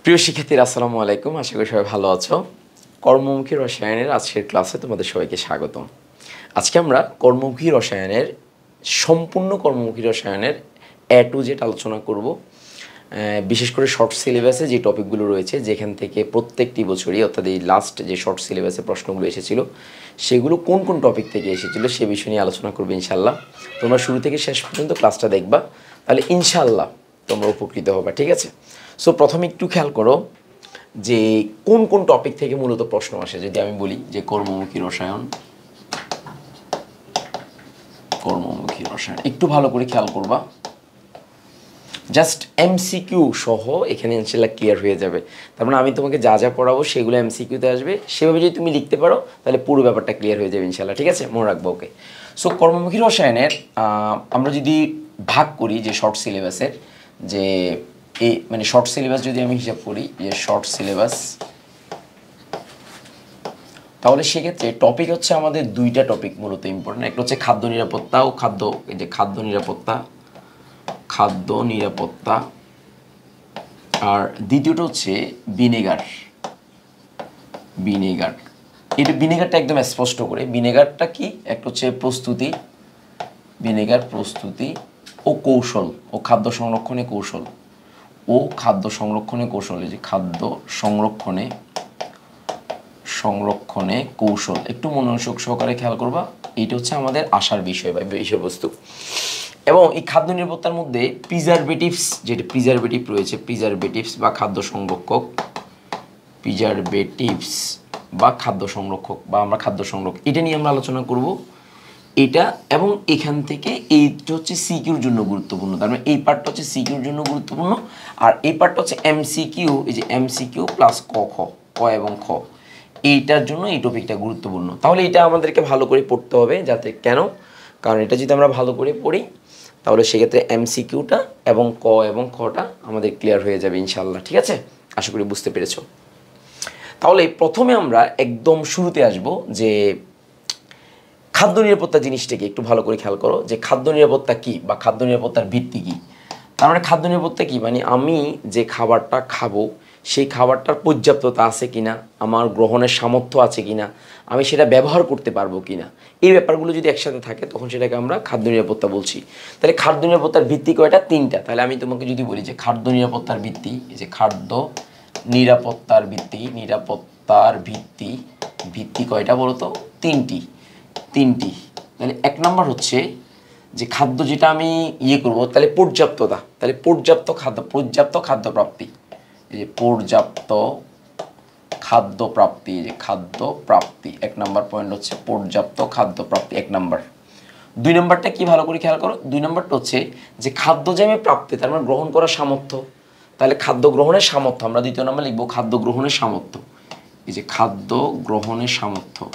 প্রিয় শিক্ষার্থীরা আসসালামু আলাইকুম। আশা করি সবাই ভালো আছো। কর্মমুখী রসায়নের আজকের ক্লাসে তোমাদের সবাইকে স্বাগতম। আজকে আমরা কর্মমুখী রসায়নের সম্পূর্ণ কর্মমুখী রসায়নের A to Z আলোচনা করব। বিশেষ করে শর্ট সিলেবাসে যে টপিকগুলো রয়েছে, যেখান থেকে প্রত্যেকটি বছরই অর্থাৎ এই লাস্ট যে শর্ট সিলেবাসে প্রশ্নগুলো এসেছিল সেগুলো কোন কোন টপিক থেকে এসেছিল সে বিষয় নিয়ে আলোচনা করবে ইনশাল্লাহ। তোমরা শুরু থেকে শেষ পর্যন্ত ক্লাসটা দেখবা, তাহলে ইনশাল্লাহ তোমরা উপকৃত হবে। ঠিক আছে? সো প্রথমে একটু খেয়াল করো যে কোন কোন টপিক থেকে মূলত প্রশ্ন আসে। যদি আমি বলি যে কর্মমুখী রসায়ন, কর্মমুখী রসায়ন একটু ভালো করে খেয়াল করবা। জাস্ট এমসিকিউ সহ এখানে ইনশাল্লাহ ক্লিয়ার হয়ে যাবে। তার মানে আমি তোমাকে যা যা পড়াবো সেগুলো এমসিকিউতে আসবে, সেভাবে যদি তুমি লিখতে পারো তাহলে পুরো ব্যাপারটা ক্লিয়ার হয়ে যাবে ইনশাল্লাহ। ঠিক আছে, মনে রাখবো। ওকে, সো কর্মমুখী রসায়নের আমরা যদি ভাগ করি যে শর্ট সিলেবাসের, যে এই মানে শর্ট সিলেবাস যদি আমি হিসাব করি যে শর্ট সিলেবাস, তাহলে সেক্ষেত্রে টপিক হচ্ছে আমাদের দুইটা টপিক মূলত ইম্পর্টেন্ট। একটা হচ্ছে খাদ্য নিরাপত্তা ও খাদ্য নিরাপত্তা, আর দ্বিতীয়টা হচ্ছে ভিনেগার। এটা ভিনেগারটা একদম স্পষ্ট করে, ভিনেগারটা কি, একটা হচ্ছে প্রস্তুতি, ভিনেগার প্রস্তুতি ও কৌশল ও খাদ্য সংরক্ষণে কৌশল এই যে খাদ্য সংরক্ষণে কৌশল একটু মনোযোগ সহকারে খেয়াল করবা। এইটা হচ্ছে আমাদের আশার বিষয় বা বিষয়বস্তু। এবং এই খাদ্য নিরাপত্তার মধ্যে প্রিজারভেটিভস, যেটা প্রিজারভেটিভ রয়েছে, প্রিজারভেটিভস বা খাদ্য সংরক্ষক, আমরা খাদ্য সংরক্ষক, এটা নিয়ে আমরা আলোচনা করব। এটা এবং এখান থেকে এইটা হচ্ছে সিকিউর জন্য গুরুত্বপূর্ণ। তার মানে এই পার্টটা হচ্ছে সিকিউর জন্য গুরুত্বপূর্ণ, আর এই পার্টটা হচ্ছে এমসিকিউ, এই যে এমসিকিউ প্লাস ক এবং খ, এইটার জন্য এই টপিকটা গুরুত্বপূর্ণ। তাহলে এটা আমাদেরকে ভালো করে পড়তে হবে, যাতে কেন, কারণ এটা যদি আমরা ভালো করে পড়ি তাহলে সেক্ষেত্রে এমসিকিউটা এবং ক এবং খটা আমাদের ক্লিয়ার হয়ে যাবে ইনশাল্লাহ। ঠিক আছে, আশা করি বুঝতে পেরেছো। তাহলে প্রথমে আমরা একদম শুরুতে আসব যে খাদ্য নিরাপত্তা জিনিসটাকে একটু ভালো করে খেয়াল করো, যে খাদ্য নিরাপত্তা কী বা খাদ্য নিরাপত্তার ভিত্তি কী। তার মানে খাদ্য নিরাপত্তা কী, মানে আমি যে খাবারটা খাবো সেই খাবারটার পর্যাপ্ততা আছে কিনা, আমার গ্রহণের সামর্থ্য আছে কিনা, আমি সেটা ব্যবহার করতে পারবো কিনা, এই ব্যাপারগুলো যদি একসাথে থাকে তখন সেটাকে আমরা খাদ্য নিরাপত্তা বলছি। তাহলে খাদ্য নিরাপত্তার ভিত্তি কয়টা? তিনটা। তাহলে আমি তোমাকে যদি বলি যে খাদ্য নিরাপত্তার ভিত্তি, এই যে খাদ্য নিরাপত্তার ভিত্তি কয়টা বলো তো? তিনটি। তাহলে এক নম্বর হচ্ছে যে খাদ্য যেটা আমি করবো, তাহলে পর্যাপ্ততা, তাহলে পর্যাপ্ত খাদ্য প্রাপ্তি, এই যে পর্যাপ্ত খাদ্য প্রাপ্তি, এই যে খাদ্য প্রাপ্তি, এক নম্বর পয়েন্ট হচ্ছে পর্যাপ্ত খাদ্য প্রাপ্তি, এক নম্বর। দুই নম্বরটা কি, ভালো করে খেয়াল করো। দুই নম্বরটা হচ্ছে যে খাদ্য যে আমি প্রাপ্তি, তার মানে গ্রহণ করার সামর্থ্য, তাহলে খাদ্য গ্রহণের সামর্থ্য, আমরা দ্বিতীয় নম্বর লিখবো খাদ্য গ্রহণের সামর্থ্য, এই যে খাদ্য গ্রহণের সামর্থ্য,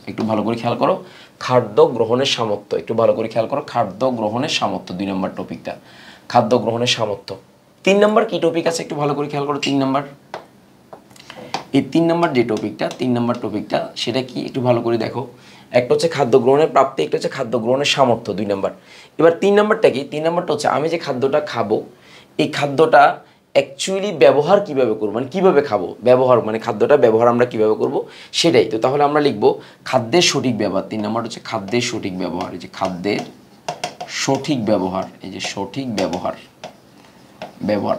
একটু ভালো করে খেয়াল করো, খাদ্য গ্রহণের সামর্থ্য, একটু ভালো করে খেয়াল করো, খাদ্য গ্রহণের সামর্থ্য, দুই নম্বর টপিকটা খাদ্য গ্রহণের সামর্থ্য। তিন নম্বর কি টপিক আছে একটু ভালো করে খেয়াল করো, তিন নম্বর, এই তিন নম্বর যে টপিকটা, তিন নম্বর টপিকটা সেটা কি একটু ভালো করে দেখো। একটা হচ্ছে খাদ্য গ্রহণের প্রাপ্তি, একটা হচ্ছে খাদ্য গ্রহণের সামর্থ্য, দুই নম্বর। এবার তিন নম্বরটা কি, তিন নম্বরটা হচ্ছে আমি যে খাদ্যটা খাবো এই খাদ্যটা অ্যাকচুয়ালি ব্যবহার কিভাবে করবো, মানে কীভাবে খাবো, ব্যবহার মানে খাদ্যটা ব্যবহার আমরা কিভাবে করব সেটাই। তো তাহলে আমরা লিখবো খাদ্যের সঠিক ব্যবহার, তিন নম্বর হচ্ছে খাদ্যের সঠিক ব্যবহার, এই যে খাদ্যের সঠিক ব্যবহার, এই যে সঠিক ব্যবহার।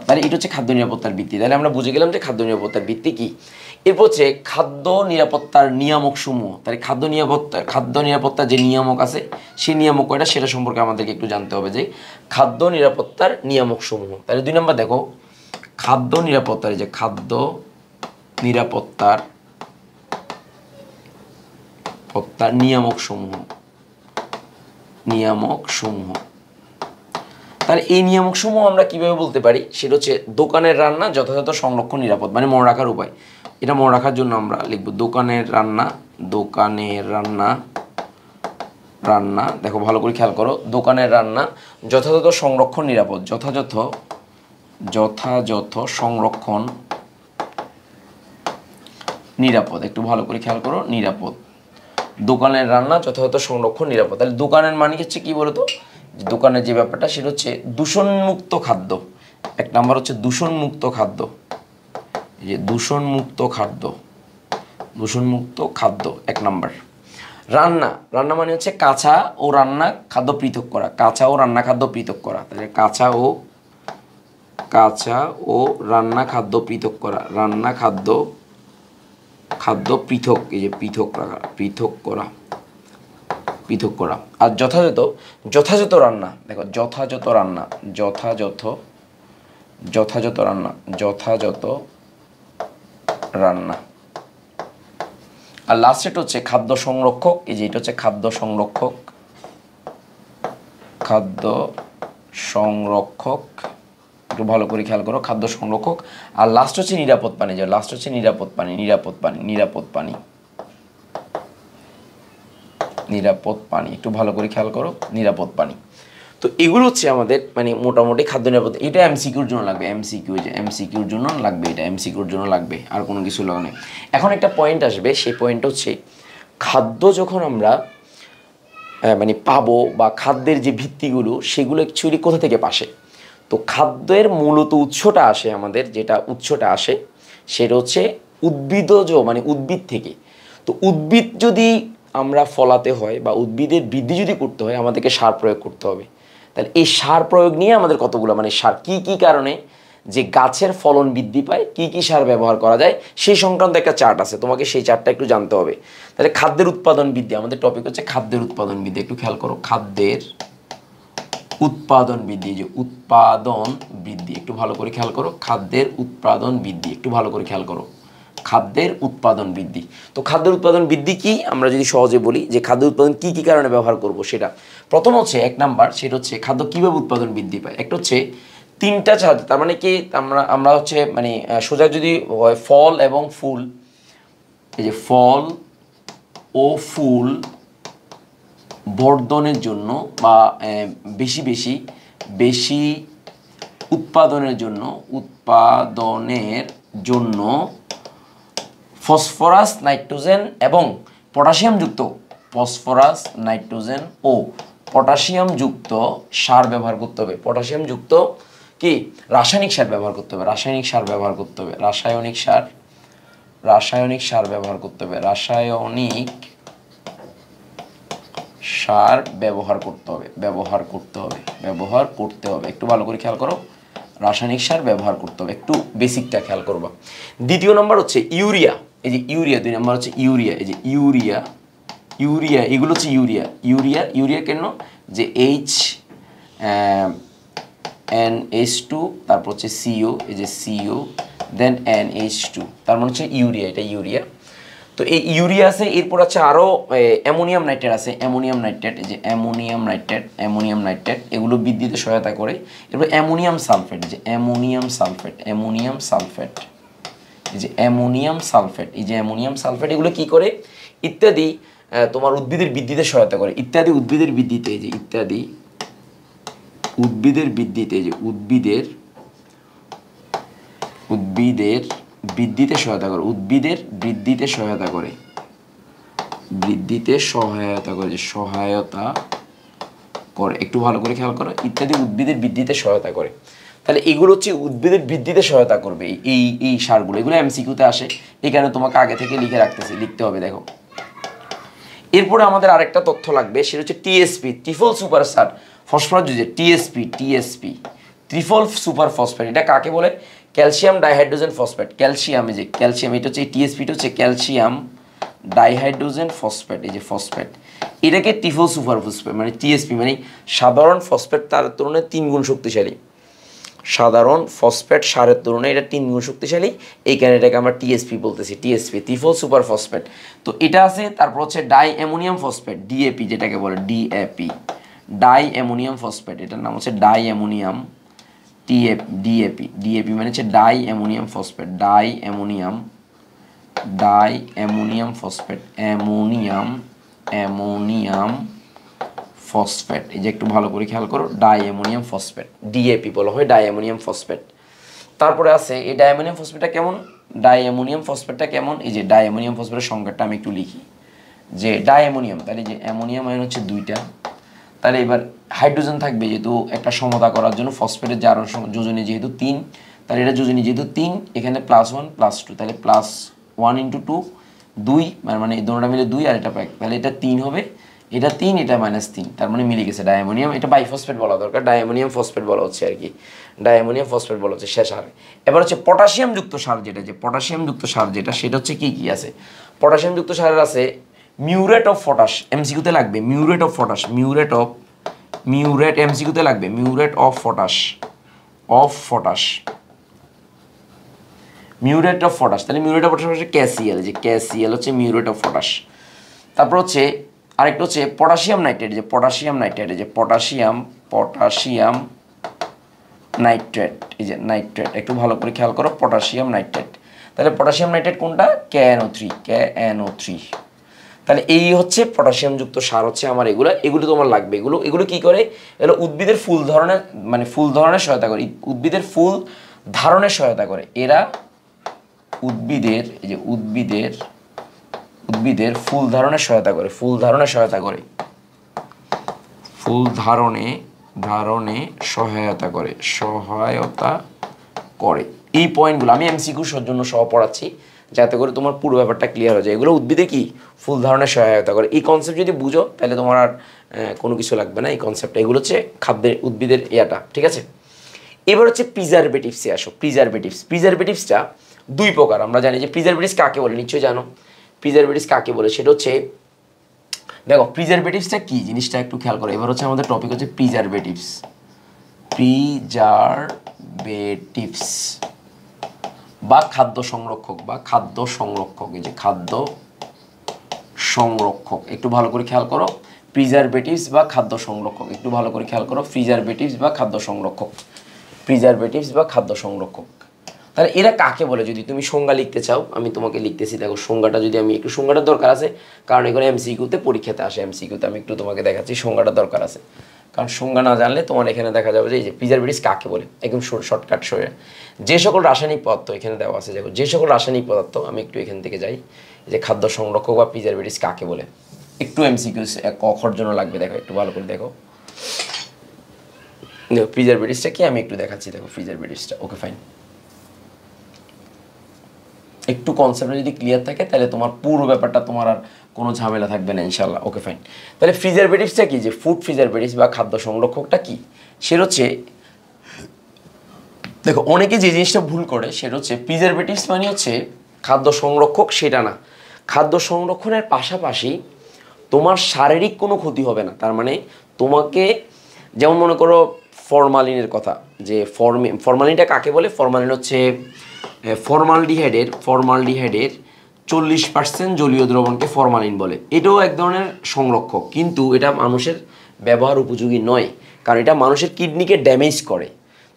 তাহলে এটা হচ্ছে খাদ্য নিরাপত্তার ভিত্তি। তাহলে আমরা বুঝে গেলাম যে খাদ্য নিরাপত্তার ভিত্তি কি। এরপর হচ্ছে খাদ্য নিরাপত্তার নিয়ামক সমূহ। তাহলে খাদ্য নিরাপত্তার যে নিয়ামক আছে সেই নিয়ামক কয়টা সেটা সম্পর্কে আমাদেরকে একটু জানতে হবে, যে খাদ্য নিরাপত্তার নিয়ামক সমূহ। তাহলে দুই নম্বর দেখো খাদ্য নিরাপত্তার, এই যে খাদ্য নিরাপত্তার নিয়ামক সমূহ। তাহলে এই নিয়ামক সমূহ আমরা কিভাবে বলতে পারি, সেটা হচ্ছে দোকানের রান্না যথাযথ সংরক্ষণ নিরাপদ, মানে মনে রাখার উপায়। এটা মনে রাখার জন্য আমরা লিখব দোকানের রান্না, দেখো ভালো করে খেয়াল করো, দোকানের রান্না যথাযথ সংরক্ষণ নিরাপদ, যথাযথ সংরক্ষণ নিরাপদ, একটু ভালো করে খেয়াল করো, নিরাপদ। দোকানের রান্না যথাযথ সংরক্ষণ নিরাপদ। তাহলে দোকানের মানে হচ্ছে কি বলতো, দোকানের যে ব্যাপারটা সেটা হচ্ছে দূষণমুক্ত খাদ্য। 1 নাম্বার হচ্ছে দূষণমুক্ত খাদ্য। এই যে দূষণমুক্ত খাদ্য, দূষণমুক্ত খাদ্য 1 নাম্বার। রান্না, রান্না মানে হচ্ছে কাঁচা ও রান্না খাদ্য পৃথক করা, কাঁচা ও রান্না খাদ্য পৃথক করা। তাহলে কাঁচা ও রান্না খাদ্য পৃথক করা, রান্না খাদ্য পৃথক, এই যে পৃথক রাখা, পৃথক করা। আর যথাযথ রান্না, দেখো যথাযথ রান্না, যথাযথ রান্না। আর লাস্ট এটা হচ্ছে খাদ্য সংরক্ষক, এই যে এটা হচ্ছে খাদ্য সংরক্ষক, একটু ভালো করে খেয়াল করো, খাদ্য সংরক্ষক। আর লাস্ট হচ্ছে নিরাপদ পানি, যে লাস্ট হচ্ছে নিরাপদ পানি, একটু ভালো করে খেয়াল করো, নিরাপদ পানি। তো এগুলো হচ্ছে আমাদের মানে মোটামুটি খাদ্য নিরাপত্তা। এটা এমসিকিউর জন্য লাগবে, এমসিকিউর জন্য লাগবে, এটা এমসিকিউর জন্য লাগবে, আর কোনো কিছু লাগবে না। এখন একটা পয়েন্ট আসবে, সেই পয়েন্ট হচ্ছে খাদ্য যখন আমরা মানে পাবো বা খাদ্যের যে ভিত্তিগুলো সেগুলো অ্যাকচুয়ালি কোথা থেকে আসে। তো খাদ্যের মূলত উৎসটা আসে আমাদের, যেটা উৎসটা আসে সেটা হচ্ছে উদ্ভিদজ মানে উদ্ভিদ থেকে। তো উদ্ভিদ যদি আমরা ফলাতে হয় বা উদ্ভিদের বৃদ্ধি যদি করতে হয় আমাদেরকে সার প্রয়োগ করতে হবে। তাহলে এই সার প্রয়োগ নিয়ে আমাদের কতগুলো মানে সার কী কারণে যে গাছের ফলন বৃদ্ধি পায়, কী সার ব্যবহার করা যায় সেই সংক্রান্ত একটা চার্ট আছে, তোমাকে সেই চার্টটা একটু জানতে হবে। তাহলে খাদ্যের উৎপাদন বৃদ্ধি, আমাদের টপিক হচ্ছে খাদ্যের উৎপাদন বৃদ্ধি। একটু খেয়াল করো, খাদ্যের উৎপাদন বৃদ্ধি, যে উৎপাদন বৃদ্ধি, একটু ভালো করে খেয়াল করো, খাদ্যের উৎপাদন বৃদ্ধি, একটু ভালো করে খেয়াল করো, খাদ্যের উৎপাদন বৃদ্ধি। তো খাদ্যের উৎপাদন বৃদ্ধি কি, আমরা যদি সহজে বলি যে খাদ্য উৎপাদন কী কারণে ব্যবহার করব, সেটা প্রথম হচ্ছে 1 নাম্বার, সেটা হচ্ছে খাদ্য কীভাবে উৎপাদন বৃদ্ধি পায়। একটা হচ্ছে 3টা ছাদ, তার মানে কি আমরা হচ্ছে মানে সোজা যদি হয় ফল এবং ফুল, এই যে ফল ও ফুল বর্ধনের জন্য বা বেশি উৎপাদনের জন্য ফসফরাস, নাইট্রোজেন এবং পটাশিয়ামযুক্ত সার ব্যবহার করতে হবে। পটাশিয়ামযুক্ত কি রাসায়নিক সার ব্যবহার করতে হবে, রাসায়নিক সার ব্যবহার করতে হবে, রাসায়নিক সার ব্যবহার করতে হবে, একটু ভালো করে খেয়াল করো, রাসায়নিক সার ব্যবহার করতে হবে, একটু বেসিকটা খেয়াল করবা। দ্বিতীয় নম্বর হচ্ছে ইউরিয়া, এই যে ইউরিয়া, 2 নম্বর হচ্ছে ইউরিয়া, এই যে ইউরিয়া, এগুলো হচ্ছে ইউরিয়া কেন, যে NH2, তারপর হচ্ছে CO, এই যে CO দেন NH2, তার মানে হচ্ছে ইউরিয়া, এটা ইউরিয়া। তো এই ইউরিয়া আছে, এরপর আছে আরও অ্যামোনিয়াম নাইট্রেট আছে, অ্যামোনিয়াম নাইট্রেট, এই যে অ্যামোনিয়াম নাইট্রেট, এগুলো বৃদ্ধিতে সহায়তা করে। এরপর অ্যামোনিয়াম সালফেট, এই যে অ্যামোনিয়াম সালফেট, এই যে অ্যামোনিয়াম সালফেট, এগুলো কি করে ইত্যাদি তোমার উদ্ভিদের বৃদ্ধিতে সহায়তা করে, উদ্ভিদের বৃদ্ধিতে, এই যে উদ্ভিদের বৃদ্ধিতে সহায়তা করে, একটু ভালো করে খেয়াল করো, ইত্যাদি উদ্ভিদের বৃদ্ধিতে সহায়তা করে। তাহলে এগুলো হচ্ছে উদ্ভিদের বৃদ্ধিতে সহায়তা করবে এই সারগুলো, এগুলো এমসিকিউতে আসে, এই কারণে তোমাকে আগে থেকে লিখতে হবে। দেখো এরপরে আমাদের আরেকটা তথ্য লাগবে, সেটা হচ্ছে TSP, triple super phosphorus, TSP, triple super phosphate, এটা কাকে বলে, ক্যালসিয়াম ডাইহাইড্রোজেন ফসফেট, ক্যালসিয়াম, এই যে ক্যালসিয়াম, এটা হচ্ছে টিএসপিটা হচ্ছে ক্যালসিয়াম ডাইহাইড্রোজেন ফসফেট, এই যে ফসফেট, এটাকে ট্রিপল সুপার ফসফেট মানে টিএসপি, মানে সাধারণ ফসফেট তার তুলনায় 3 গুণ শক্তিশালী, সাধারণ ফসফেট সারের তুলনায় এটা 3 গুণ শক্তিশালী, এই কারণে এটাকে আমরা টিএসপি বলতেছি, ট্রিপল সুপার ফসফেট। তো এটা আছে, তারপর হচ্ছে ডাই অ্যামোনিয়াম ফসফেট, ডিএপি, যেটাকে বলে ডিএপি, ডাই অ্যামোনিয়াম ফসফেট, এটার নাম হচ্ছে ডাই অ্যামোনিয়াম ডিএপি মানে হচ্ছে die ammonium phosphate, die ammonium phosphate, ammonium phosphate, এই যে একটু ভালো করে খেয়াল করো, ডাই অ্যামোনিয়াম ফসফেট, ডিএপি বলা হয়, ডাই অ্যামোনিয়াম ফসফেট। তারপরে আছে এই ডাই অ্যামোনিয়াম ফসফেটটা কেমন, এই যে ডাই অ্যামোনিয়াম ফসফেটের সংজ্ঞাটা আমি একটু লিখি, যে ডাই অ্যামোনিয়াম, তাহলে যে অ্যামোনিয়াম আয়ন হচ্ছে 2টা, তাহলে এবার হাইড্রোজেন থাকবে যেহেতু একটা সমতা করার জন্য ফসফেটের জারণ যোজনী যেহেতু 3, তাহলে এটা যোজনী যেহেতু 3, এখানে +1 +2, তাহলে +1 × 2 2, মানে এই দুটোটা মিলে 2 আর এটা 1, তাহলে এটা 3 হবে, এটা 3, এটা -3, তার মানে মিলে গেছে ডায়ামোনিয়াম। এটা বাইফসফেট বলা দরকার, ডায়ামোনিয়াম ফসফেট বলা হচ্ছে আর কি, ডায়ামোনিয়াম ফসফেট বলা হচ্ছে শেষ হারে। এবার হচ্ছে পটাশিয়াম যুক্ত সার যেটা, যে পটাশিয়াম যুক্ত সার যেটা, সেটা হচ্ছে কি কি আছে। পটাশিয়াম যুক্ত সারের আছে মিউরেট অফ পটাশ, এমসিকিউতে লাগবে মিউরেট অফ পটাশ, মিউরেট এমসিকিউতে লাগবে muriate of potash, muriate of potash, তাহলে মিউরেট অফ পটাশ হচ্ছে ক্যাসিএল, যে ক্যাসিএল হচ্ছে মিউরেট অফ পটাশ। তারপর হচ্ছে আরেকটা হচ্ছে পটাশিয়াম নাইট্রেট, যে পটাশিয়াম নাইট্রেট, এই যে নাইট্রেট, একটু ভালো করে খেয়াল করো, পটাশিয়াম নাইট্রেট। তাহলে পটাশিয়াম নাইট্রেট কোনটা? KNO3। তাহলে এই হচ্ছে পটাশিয়াম যুক্ত সার হচ্ছে আমার, এগুলো তোমার লাগবে। এগুলো কি করে? এগুলো উদ্ভিদের ফুল ধরনের সহায়তা করে, উদ্ভিদের ফুল ধারণের সহায়তা করে। এরা উদ্ভিদের, এই যে উদ্ভিদের ফুল ধারণের সহায়তা করে, ফুল ধারণে সহায়তা করে। এই পয়েন্টগুলো আমি এমসিকিউর জন্য সহ পড়াচ্ছি, যাতে করে তোমার পুরো ব্যাপারটা ক্লিয়ার হয়ে যায়। এগুলো উদ্ভিদে কি ফুল ধারণের সহায়তা করে। এই কনসেপ্ট যদি বুঝো তাহলে তোমার আর কোনো কিছু লাগবে না, এই কনসেপ্টটা। এগুলো হচ্ছে খাদ্যের উদ্ভিদের ইয়াটা, ঠিক আছে। এবার হচ্ছে প্রিজারভেটিভসে আসো। প্রিজারভেটিভসটা 2 প্রকার। আমরা জানি যে প্রিজারভেটিভস কাকে বলে, নিশ্চয়ই জানো প্রিজারভেটিভস কাকে বলে। সেটা হচ্ছে, দেখো প্রিজারভেটিভসটা কি জিনিসটা একটু খেয়াল করো। এবার হচ্ছে আমাদের টপিক হচ্ছে প্রিজারভেটিভস বা খাদ্য সংরক্ষক, এই যে খাদ্য সংরক্ষক, একটু ভালো করে খেয়াল করো। প্রিজারভেটিভস বা খাদ্য সংরক্ষক, একটু ভালো করে খেয়াল করো। প্রিজারভেটিভস বা খাদ্য সংরক্ষক, তাহলে এরা কাকে বলে যদি তুমি সংজ্ঞা লিখতে চাও, আমি তোমাকে লিখতেছি। দেখো সংজ্ঞাটা যদি আমি একটু, সংজ্ঞাটার দরকার আছে, কারণ এগুলো এমসিকিউতে পরীক্ষাতে আসে। এমসিকিউতে আমি একটু তোমাকে দেখাচ্ছি, সংজ্ঞাটা দরকার আছে, কারণ সংজ্ঞা না জানলে তোমার এখানে দেখা যাবে যে এই যে প্রিজারভেটিভস কাকে বলে, একদম শর্টকাট সরে যে সকল রাসায়নিক পদার্থ এখানে দেওয়া আছে। দেখো যে সকল রাসায়নিক পদার্থ, আমি একটু এখান থেকে যাই, যে খাদ্য সংরক্ষক বা প্রিজারভেটিভস কাকে বলে, একটু এমসিকিউ কখর জন্য লাগবে। দেখো একটু ভালো করে দেখো, প্রিজারভেটিভসটা কি আমি একটু দেখাচ্ছি। দেখো প্রিজারভেটিভসটা, ওকে ফাইন। একটু কনসেপ্টটা যদি ক্লিয়ার থাকে তাহলে তোমার পুরো ব্যাপারটা তোমার আর কোনো ঝামেলা থাকবে না ইনশাল্লাহ, ওকে ফাইন। তাহলে প্রিজারভেটিভসটা কি, যে ফুড প্রিজারভেটিভস বা খাদ্য সংরক্ষকটা কি, সেটা হচ্ছে, দেখো অনেকে যে জিনিসটা ভুল করে, সেটা হচ্ছে প্রিজারভেটিভস মানে হচ্ছে খাদ্য সংরক্ষক, সেটা না। খাদ্য সংরক্ষণের পাশাপাশি তোমার শারীরিক কোনো ক্ষতি হবে না। তার মানে তোমাকে, যেমন মনে করো ফরমালিনের কথা, যে ফরমালিনটা কাকে বলে? ফরমালিন হচ্ছে ফর্মালডিহাইডের 40% জলীয় দ্রবণকে ফরমালিন বলে। এটাও এক ধরনের সংরক্ষক, কিন্তু এটা মানুষের ব্যবহার উপযোগী নয়, কারণ এটা মানুষের কিডনিকে ড্যামেজ করে।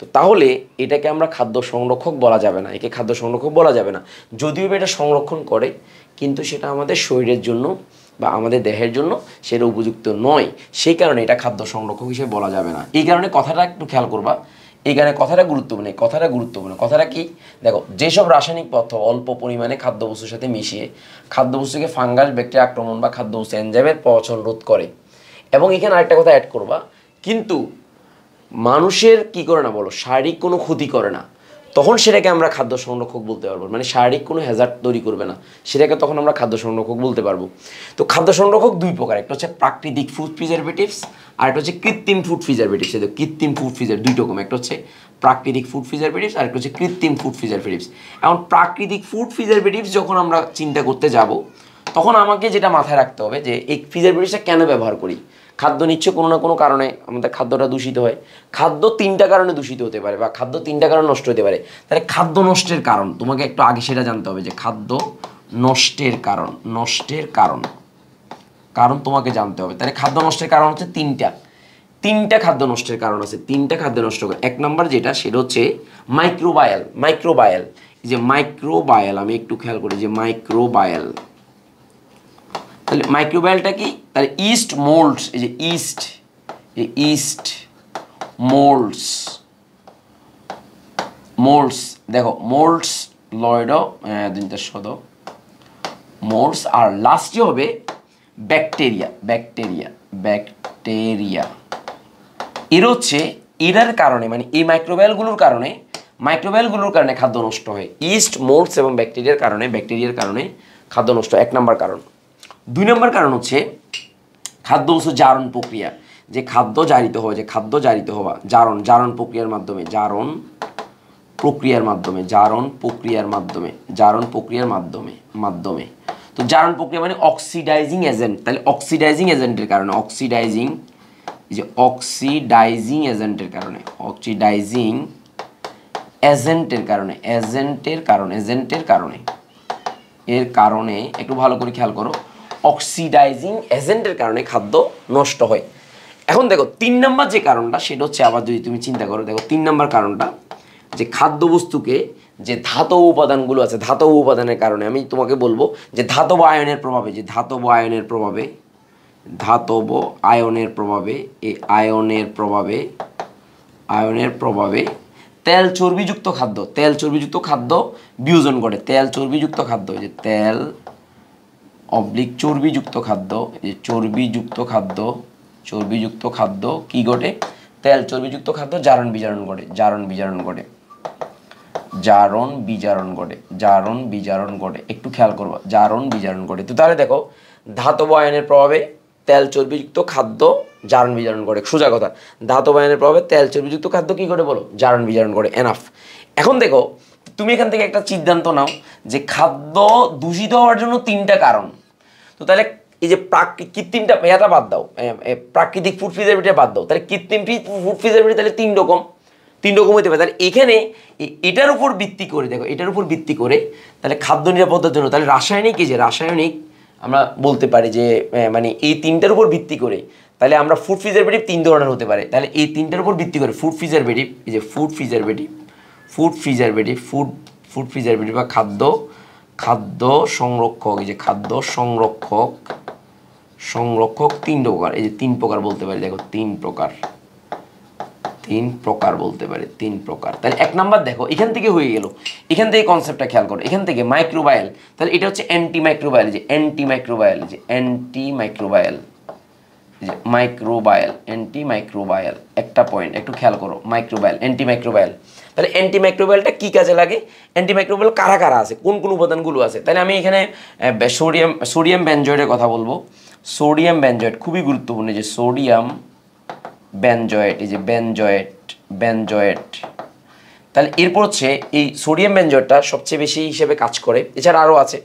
তো তাহলে এটাকে আমরা খাদ্য সংরক্ষক বলা যাবে না, একে খাদ্য সংরক্ষক বলা যাবে না। যদিও এটা সংরক্ষণ করে, কিন্তু সেটা আমাদের শরীরের জন্য বা আমাদের দেহের জন্য সেটা উপযুক্ত নয়, সেই কারণে এটা খাদ্য সংরক্ষক হিসেবে বলা যাবে না। এই কারণে কথাটা একটু খেয়াল করবা, এইখানে কথাটা গুরুত্বপূর্ণ। কথাটা কি, দেখো যেসব রাসায়নিক পদার্থ অল্প পরিমাণে খাদ্যবস্তুর সাথে মিশিয়ে খাদ্যবস্তুকে ফাঙ্গাস, ব্যাকটেরিয়া আক্রমণ বা খাদ্যবস্তু এনজাইমের পচন রোধ করে, এবং এখানে আরেকটা কথা অ্যাড করবা, কিন্তু মানুষের কি করে না বলো, শারীরিক কোনো ক্ষতি করে না, তখন সেটাকে আমরা খাদ্য সংরক্ষক বলতে পারবো। মানে শারীরিক কোনো হ্যাজার্ড তৈরি করবে না, সেটাকে তখন আমরা খাদ্য সংরক্ষক বলতে পারবো। তো খাদ্য সংরক্ষক 2 প্রকার, একটা হচ্ছে প্রাকৃতিক ফুড প্রিজারভেটিভস, আর একটা হচ্ছে কৃত্রিম ফুড প্রিজারভেটিভস। কৃত্রিম ফুড প্রিজার 2 রকম, একটা হচ্ছে প্রাকৃতিক ফুড প্রিজারভেটিভস, আর একটা হচ্ছে কৃত্রিম ফুড প্রিজারভেটিভস। এখন প্রাকৃতিক ফুড প্রিজারভেটিভস যখন আমরা চিন্তা করতে যাব, তখন আমাকে যেটা মাথায় রাখতে হবে যে এই প্রিজারভেটিভসটা কেন ব্যবহার করি। খাদ্য নিচ্ছে কোনো না কোনো কারণে আমাদের খাদ্যটা দূষিত হয়। খাদ্য 3টা কারণে দূষিত হতে পারে, বা খাদ্য 3টা কারণে নষ্ট হতে পারে। তাহলে খাদ্য নষ্টের কারণ তোমাকে একটু আগে সেটা জানতে হবে, যে খাদ্য নষ্টের কারণ তোমাকে জানতে হবে। তাহলে খাদ্য নষ্টের কারণ হচ্ছে 3টা খাদ্য নষ্টের কারণ আছে, 3টা খাদ্য নষ্ট করে। 1 নম্বর যেটা, সেটা হচ্ছে মাইক্রোবায়াল। এই যে মাইক্রোবায়াল, আমি একটু খেয়াল করি, যে মাইক্রোবায়াল, তাহলে মাইক্রোবায়ালটা কি? তাহলে ইস্ট মোল্ডস, এই যে ইস্ট মোল্ডস, দেখো মোল্ডস লয়েডো দিনটা শদ মোল্ডস, আর লাস্টে হবে ব্যাকটেরিয়া। এর হচ্ছে এটার কারণে মানে এই মাইক্রোবায়ালগুলোর কারণে খাদ্য নষ্ট হয়। ইস্ট, মোল্ডস এবং ব্যাকটেরিয়ার কারণে খাদ্য নষ্ট হয়, 1 নম্বর কারণ। 2 নম্বর কারণ হচ্ছে খাদ্য বস্তু জারণ প্রক্রিয়া, যে খাদ্য জারিত হওয়া জারণ প্রক্রিয়ার মাধ্যমে। তো জারণ প্রক্রিয়া মানে অক্সিডাইজিং এজেন্ট, তাহলে অক্সিডাইজিং এজেন্টের কারণে একটু ভালো করে খেয়াল করো, অক্সিডাইজিং এজেন্টের কারণে খাদ্য নষ্ট হয়। এখন দেখো 3 নম্বর যে কারণটা, সেটা হচ্ছে আবার যদি তুমি চিন্তা করো, দেখো 3 নম্বর কারণটা যে খাদ্যবস্তুকে যে ধাতব উপাদানগুলো আছে, ধাতব উপাদানের কারণে আমি তোমাকে বলবো যে ধাতব আয়নের প্রভাবে তেল চর্বিযুক্ত খাদ্য বিয়োজন ঘটে। চর্বিযুক্ত খাদ্য কি ঘটে? তেল চর্বিযুক্ত খাদ্য জারণ বিজারণ ঘটে। একটু খেয়াল করবা, জারণ বিজারণ ঘটে। তো তাহলে দেখো ধাতব আয়নের প্রভাবে তেল চর্বিযুক্ত খাদ্য জারণ বিজারণ করে, সোজা কথা। ধাতব আয়নের প্রভাবে তেল চর্বিযুক্ত খাদ্য কি করে বলো? জারণ বিজারণ করে। এনাফ। এখন দেখো তুমি এখান থেকে একটা সিদ্ধান্ত নাও যে খাদ্য দূষিত হওয়ার জন্য 3টা কারণ। তো তাহলে এই যে কৃত্রিমটা এটা বাদ দাও, প্রাকৃতিক ফুড প্রিজারভেটিভ বাদ দাও, তাহলে কৃত্রিম ফুড প্রিজারভেটিভ তাহলে 3 রকম হতে পারে। তাহলে এখানে এটার উপর ভিত্তি করে তাহলে খাদ্য নিরাপত্তার জন্য তাহলে রাসায়নিক আমরা বলতে পারি যে মানে এই 3টার উপর ভিত্তি করে তাহলে আমরা ফুড প্রিজারভেটিভ 3 ধরনের হতে পারে। তাহলে এই 3টার উপর ভিত্তি করে ফুড প্রিজারভেটিভ বা খাদ্য সংরক্ষক, এই যে খাদ্য সংরক্ষক 3 প্রকার, এই যে 3 প্রকার বলতে পারি। দেখো 3 প্রকার বলতে পারি, 3 প্রকার। তাহলে 1 নাম্বার দেখো এখান থেকে হয়ে গেল, এখান থেকে কনসেপ্টটা খেয়াল করো। এখান থেকে মাইক্রোবায়াল, তাহলে এটা হচ্ছে অ্যান্টি মাইক্রোবায়াল, একটা পয়েন্ট একটু খেয়াল করো। অ্যান্টি মাইক্রোবায়াল, তাহলে অ্যান্টি মাইক্রোবায়ালটা কি কাজে লাগে? অ্যান্টি মাইক্রোবায়াল কারা আছে, কোন উপাদানগুলো আছে? তাহলে আমি এখানে সোডিয়াম বেনজয়েডের কথা বলবো। সোডিয়াম বেনজয়েড খুবই গুরুত্বপূর্ণ, যে সোডিয়াম বেনজয়েড, এই যে বেনজয়েড। তাহলে এরপর হচ্ছে এই সোডিয়াম বেনজয়েডটা সবচেয়ে বেশি হিসেবে কাজ করে, এছাড়া আরও আছে,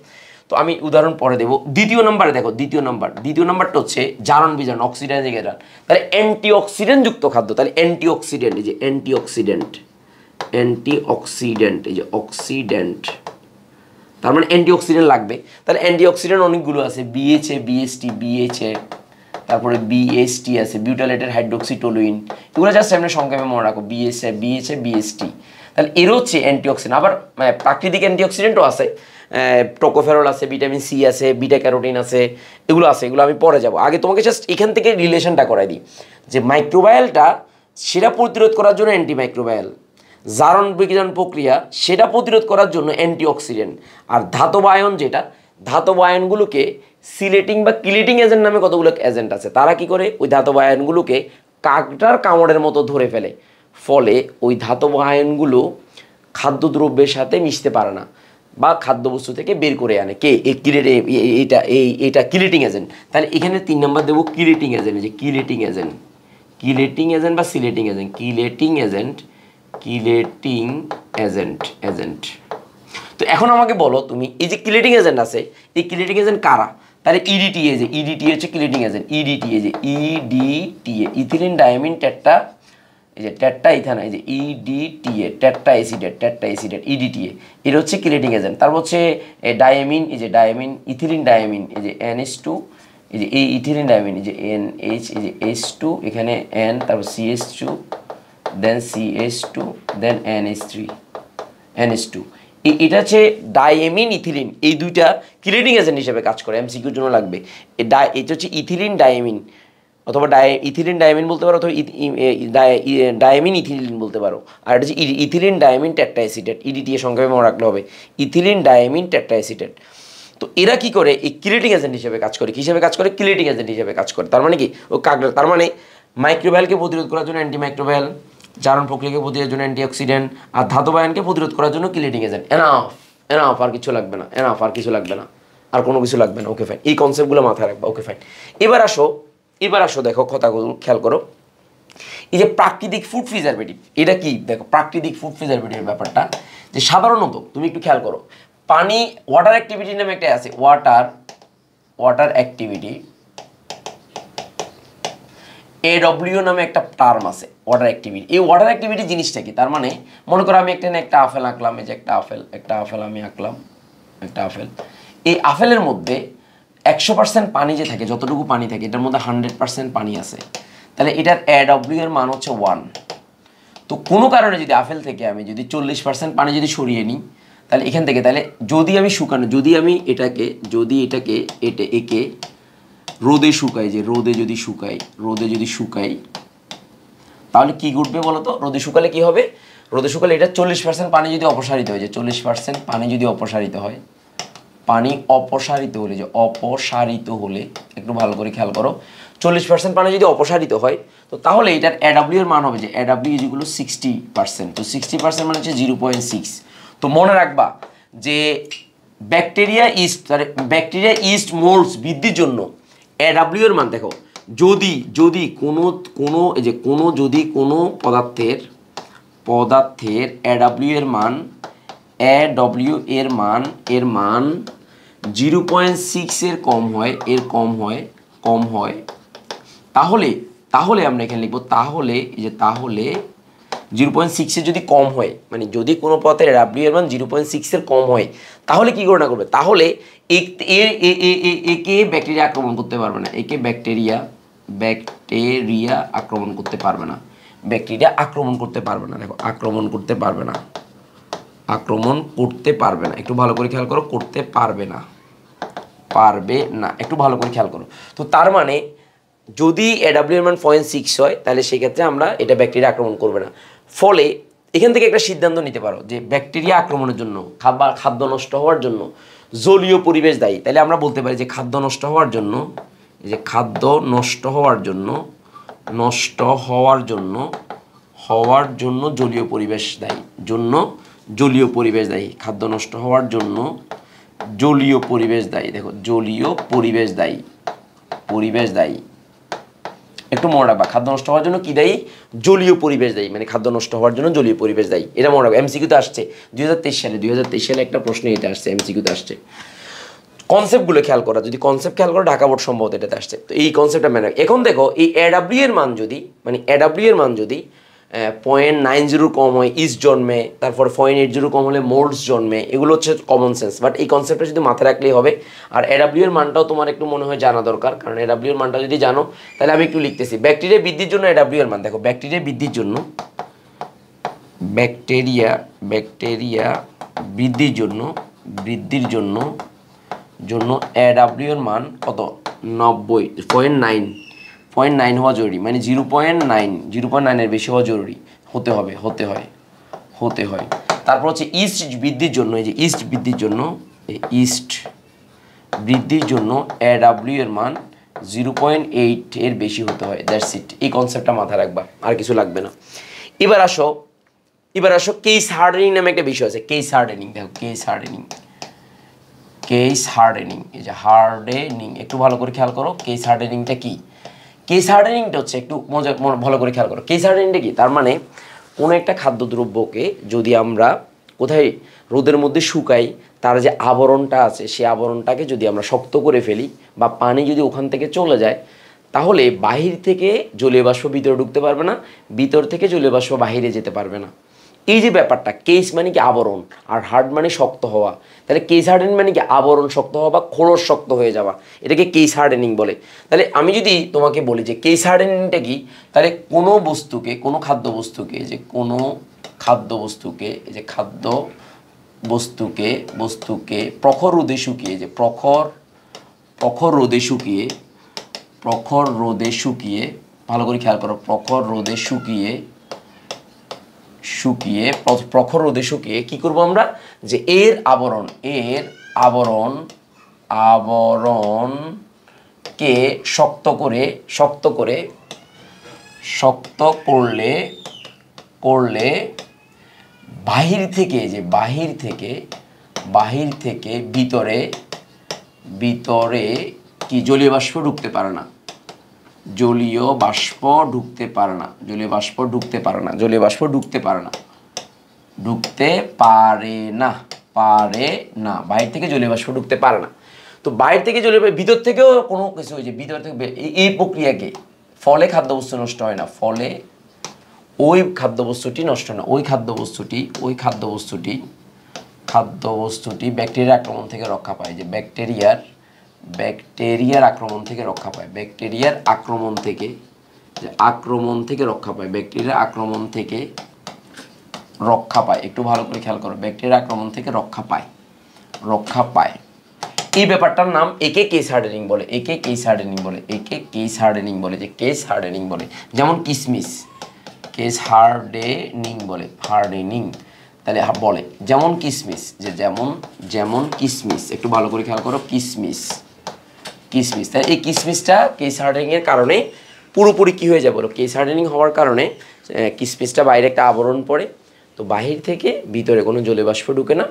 তো আমি উদাহরণ পরে দেবো। দ্বিতীয় নাম্বারে দেখো, দ্বিতীয় নাম্বারটা হচ্ছে জারণ বিজারণ, অক্সিডাইজিং এজেন্ট। তাহলে অ্যান্টিঅক্সিডেন্ট যুক্ত খাদ্য, তাহলে অ্যান্টিঅক্সিডেন্ট, এই যে অ্যান্টিঅক্সিডেন্ট, এই যে অক্সিডেন্ট, তার মানে অ্যান্টিঅক্সিডেন্ট লাগবে। তাহলে অ্যান্টিঅক্সিডেন্ট অনেকগুলো আছে, BHA, BHA, তারপরে BST আছে, বিউটাইলেটেড হাইড্রোক্সিটোলুইন, এগুলো জাস্ট আমরা সংক্ষেপে মনে রাখো, BHA, BST। তাহলে এর হচ্ছে অ্যান্টিঅক্সিডেন্ট। আবার প্রাকৃতিক অ্যান্টিঅক্সিডেন্টও আছে, টোকোফেরল আছে, ভিটামিন সি আছে, বিটা ক্যারোটিন আছে, এগুলো আমি পরে যাব। আগে তোমাকে জাস্ট এখান থেকে রিলেশনটা করাই দিই যে মাইক্রোবায়ালটা সেটা প্রতিরোধ করার জন্য অ্যান্টিমাইক্রোবায়াল, জারণ বিজারণ প্রক্রিয়া সেটা প্রতিরোধ করার জন্য অ্যান্টিঅক্সিডেন্ট, আর ধাতব আয়ন যেটা, ধাতব আয়নগুলোকে সিলেটিং বা কিলেটিং এজেন্ট নামে কতগুলো এজেন্ট আছে, তারা কি করে ওই ধাতব আয়নগুলোকে কাকড়ার কামড়ের মতো ধরে ফেলে, ফলে ওই ধাতব আয়নগুলো খাদ্যদ্রব্যের সাথে মিশতে পারে না বা খাদ্যবস্তু থেকে বের করে আনে কে? এইটা কিলেটিং এজেন্ট। তাহলে এখানে 3 নাম্বার দেবো কিলেটিং এজেন্ট, যে কিলেটিং এজেন্ট বা সিলেটিং এজেন্ট। তো এখন আমাকে বলো তুমি, এই যে কিলেটিং এজেন্ট আছে, এই কিলেটিং এজেন্ট কারা? তাহলে ইডিটিএ, যে ইডিটিএ হচ্ছে chelating agent, EDTA ethylene diamine tetra, এই যে টেট্টা ইথানল, এই যে ইডিটিএ টেট্টা অ্যাসিডেট ইডিটিএ, এটা হচ্ছে কিলেটিং এজেন্ট। তারপর হচ্ছে ডায়ামিন, এই যে ডায়ামিন, ইথিলিন ডায়ামিন, এই যে NH2, এই যে এই ইথিলিন ডায়ামিন, এই যে NH, এই যে H2, এখানে N, তারপর CH2, দেন CH2, দেন NH2। এটা হচ্ছে ডায়ামিন ইথিলিন, এই দুইটা কিলেটিং এজেন্ট হিসেবে কাজ করে, MCQর জন্য লাগবে। এটা হচ্ছে ইথিলিন ডায়ামিন, অথবা ইথিলিন ডায়ামিন বলতে পারো, অথবা ডায়ামিন ইথিলিন বলতে পারো। আর এটা হচ্ছে ইথিলিন ডায়ামিন টেট্রা অ্যাসিডেট, ইডিটিএ সংক্ষেপে মনে রাখলে হবে, ইথিলিন ডায়ামিন টেট্রা অ্যাসিডেট। তো এরা কি করে? এই কিলেটিং এজেন্ট হিসেবে কাজ করে, কিসেবে কাজ করে? কিলেটিং এজেন্ট হিসেবে কাজ করে। তার মানে কি? ও কাকড়া, তার মানে মাইক্রোবায়ালকে প্রতিরোধ করার জন্য অ্যান্টিমাইক্রোবায়াল, জারণ প্রক্রিয়াকে প্রতিরোধের জন্য অ্যান্টিঅক্সিডেন্ট, আর ধাতব আয়নকে প্রতিরোধ করার জন্য কিলেটিং এজেন্ট। এনাফ আর কিছু লাগবে না, আর কিছু লাগবে না, আর কোনো কিছু লাগবে না। ওকে ফাইন, এই কনসেপ্টগুলো মাথায় রাখবা। ওকে ফাইন, এবার আসো দেখো কথাগুলো খেয়াল করো। এই যে প্রাকৃতিক ফুড প্রিজারভেটিভ, এটা কি দেখো, প্রাকৃতিক ফুড প্রিজারভেটিভের ব্যাপারটা যে সাধারণত তুমি একটু খেয়াল করো, পানি ওয়াটার অ্যাক্টিভিটি নামে একটা আছে, ওয়াটার অ্যাক্টিভিটি, AW নামে একটা টার্ম আছে ওয়াটার অ্যাক্টিভিটি। এই ওয়াটার অ্যাক্টিভিটি জিনিসটা কি? তার মানে মনে করো আমি একটা আপেল আঁকলাম, এই যে একটা আপেল আমি আঁকলাম, একটা আপেল। এই আপেলের মধ্যে 100% পানি যে থাকে, যতটুকু পানি থাকে এটার মধ্যে 100% পানি আছে, তাহলে এটার AW এর মান হচ্ছে 1। তো কোনো কারণে যদি আপেল থেকে আমি যদি 40% পানি যদি সরিয়ে নিই, তাহলে এখান থেকে, তাহলে যদি আমি শুকানো, যদি এটাকে একে রোদে শুকাই, যে রোদে যদি শুকাই তাহলে কি ঘটবে বলো তো? রোদে শুকালে কি হবে? রোদে শুকালে এটা 40% পানি যদি অপসারিত হয়, যে 40% পানি যদি অপসারিত হয়, পানি অপসারিত হলে, যে অপসারিত হলে একটু ভালো করে খেয়াল করো, 40% পানি যদি অপসারিত হয়, তো তাহলে এটার AW এর মান হবে, যে AW যেগুলো 60%, তো 60% মানে হচ্ছে 0.6। তো মনে রাখবা যে ব্যাকটেরিয়া ইস্ট মোল্ডস বৃদ্ধির জন্য AW এর মান দেখো, যদি কোনো পদার্থের AW এর মান 0.6 এর কম হয়, তাহলে আমরা এখানে লিখবো, তাহলে 0.6 এর যদি কম হয়, মানে যদি কোনো পদার্থের AW এর মান 0.6 এর কম হয়, তাহলে কি গণনা করবে? তাহলে একে ব্যাকটেরিয়া আক্রমণ করতে পারবে না, ব্যাকটেরিয়া আক্রমণ করতে পারবে না, দেখো আক্রমণ করতে পারবে না, একটু ভালো করে খেয়াল করো, করতে পারবে না, একটু ভালো করে খেয়াল করো। তো তার মানে যদি AW এর মান 0.6 হয়, তাহলে সেক্ষেত্রে আমরা এটা ব্যাকটেরিয়া আক্রমণ করবে না। ফলে এখান থেকে একটা সিদ্ধান্ত নিতে পারো যে ব্যাকটেরিয়া আক্রমণের জন্য, খাদ্য নষ্ট হওয়ার জন্য জলীয় পরিবেশ দায়ী। তাহলে আমরা বলতে পারি যে খাদ্য নষ্ট হওয়ার জন্য জলীয় পরিবেশ দায়ী, খাদ্য নষ্ট হওয়ার জন্য জলীয় পরিবেশ দায়ী। দেখো জলীয় পরিবেশ দায়ী, একটু মনে রাখবা, খাদ্য নষ্ট হওয়ার জন্য কি দায়ী? জলীয় পরিবেশ দায়ী, মানে খাদ্য নষ্ট হওয়ার জন্য জলীয় পরিবেশ দায়ী, এটা মনে রাখবা। এমসিকিউতে আসছে 2023 সালে একটা প্রশ্ন এটা আসছে, এমসিকিউতে আসছে। কনসেপ্টগুলো খেয়াল করা, যদি কনসেপ্ট খেয়াল করো, ঢাকা বোর্ড সম্ভবত এটাতে আসছে। তো এই কনসেপ্টটা মেনে, এখন দেখো এই AW এর মান যদি 0.90 কম হয়, ইস্ট জন্মে, তারপর 0.80 কম হলে মোল্ডস জন্মে, এগুলো হচ্ছে কমন সেন্স, বাট এই কনসেপ্টটা যদি মাথায় রাখলেই হবে। আর AW এর মানটাও তোমার একটু মনে হয় জানা দরকার, কারণ AW এর মানটা যদি জানো, তাহলে আমি একটু লিখতেছি। ব্যাকটেরিয়া বৃদ্ধির জন্য AW এর মান, দেখো ব্যাকটেরিয়া বৃদ্ধির জন্য AW এর মান কত? 0.9 হওয়া জরুরি, মানে 0.9 বেশি হওয়া জরুরি, হতে হয়। তারপর হচ্ছে ইস্ট বৃদ্ধির জন্য, এই যে ইস্ট বৃদ্ধির জন্য AW এর মান 0.8 এর বেশি হতে হয়। দ্যাটস ইট, এই কনসেপ্টটা মাথায় রাখবা, আর কিছু লাগবে না। এবার আসো কেস হার্ডেনিং নামে একটা বিষয় আছে। কেস হার্ডেনিং, দেখো কেস হার্ডেনিং, এই যে হার্ডেনিং, একটু ভালো করে খেয়াল করো। কেস হার্ডেনিংটা কি? কেস হার্ডেনিংটা হচ্ছে, একটু ভালো করে খেয়াল করো, কেস হার্ডেনিংটা কি? তার মানে কোনো একটা খাদ্যদ্রব্যকে যদি আমরা কোথায় রোদের মধ্যে শুকাই, তার যে আবরণটা আছে, সেই আবরণটাকে যদি আমরা শক্ত করে ফেলি, বা পানি যদি ওখান থেকে চলে যায়, তাহলে বাহির থেকে জলীয় বাষ্প ভিতরে ঢুকতে পারবে না, ভিতর থেকে জলীয় বাষ্প বাহিরে যেতে পারবে না। এই যে ব্যাপারটা, কেস মানে কি আবরণ, আর হার্ড মানে শক্ত হওয়া, তাহলে কেস হার্ডেনিং মানে কি আবরণ শক্ত হওয়া বা খোলস শক্ত হয়ে যাওয়া, এটাকে কেস হার্ডেনিং বলে। তাহলে আমি যদি তোমাকে বলি যে কেস হার্ডেনিংটা কি, তাহলে কোনো খাদ্যবস্তুকে প্রখর রোদে শুকিয়ে, যে প্রখর রোদে শুকিয়ে, ভালো করে খেয়াল করো, প্রখর রোদে শুকিয়ে কি করব আমরা? যে এর আবরণকে শক্ত করে শক্ত করলে করলে বাহির থেকে যে বাহির থেকে ভিতরে কি জলীয় বাষ্প ঢুকতে পারে না, জলীয় বাষ্প ঢুকতে পারে না, জলীয় বাষ্প ঢুকতে পারে না, জলীয় বাষ্প ঢুকতে পারে না, ঢুকতে পারে না, পারে না, বাইরে থেকে জলীয় বাষ্প ঢুকতে পারে না। তো বাইরে থেকে জলীয় ভিতর থেকেও কোনো কিছু হয়েছে, ভিতর থেকে এই প্রক্রিয়াকে ফলে খাদ্যবস্তু নষ্ট হয় না, ফলে ওই খাদ্যবস্তুটি নষ্ট হয় না, ওই খাদ্যবস্তুটি ব্যাকটেরিয়ার আক্রমণ থেকে রক্ষা পায়, যে ব্যাকটেরিয়ার আক্রমণ থেকে রক্ষা পায়, ব্যাকটেরিয়ার আক্রমণ থেকে রক্ষা পায়, ব্যাকটেরিয়ার আক্রমণ থেকে রক্ষা পায়। একটু ভালো করে খেয়াল করো, ব্যাকটেরিয়ার আক্রমণ থেকে রক্ষা পায়। এই ব্যাপারটার নাম একে কেস হার্ডেনিং বলে, কেস হার্ডেনিং বলে। যেমন কিসমিস, কেস হার্ডেনিং বলে, তাহলে বলে যেমন কিসমিস, যে যেমন কিসমিস, একটু ভালো করে খেয়াল করো, কিসমিস। তাহলে এই কিসমিসটা কেস হার্ডেনিং এর কারণে পুরোপুরি কি হয়ে যায় বলো, কেস হার্ডেনিং হওয়ার কারণে কিসমিসটা বাইরে একটা আবরণ পড়ে, তো বাহির থেকে ভিতরে কোনো জলীয় বাষ্প ঢুকে না,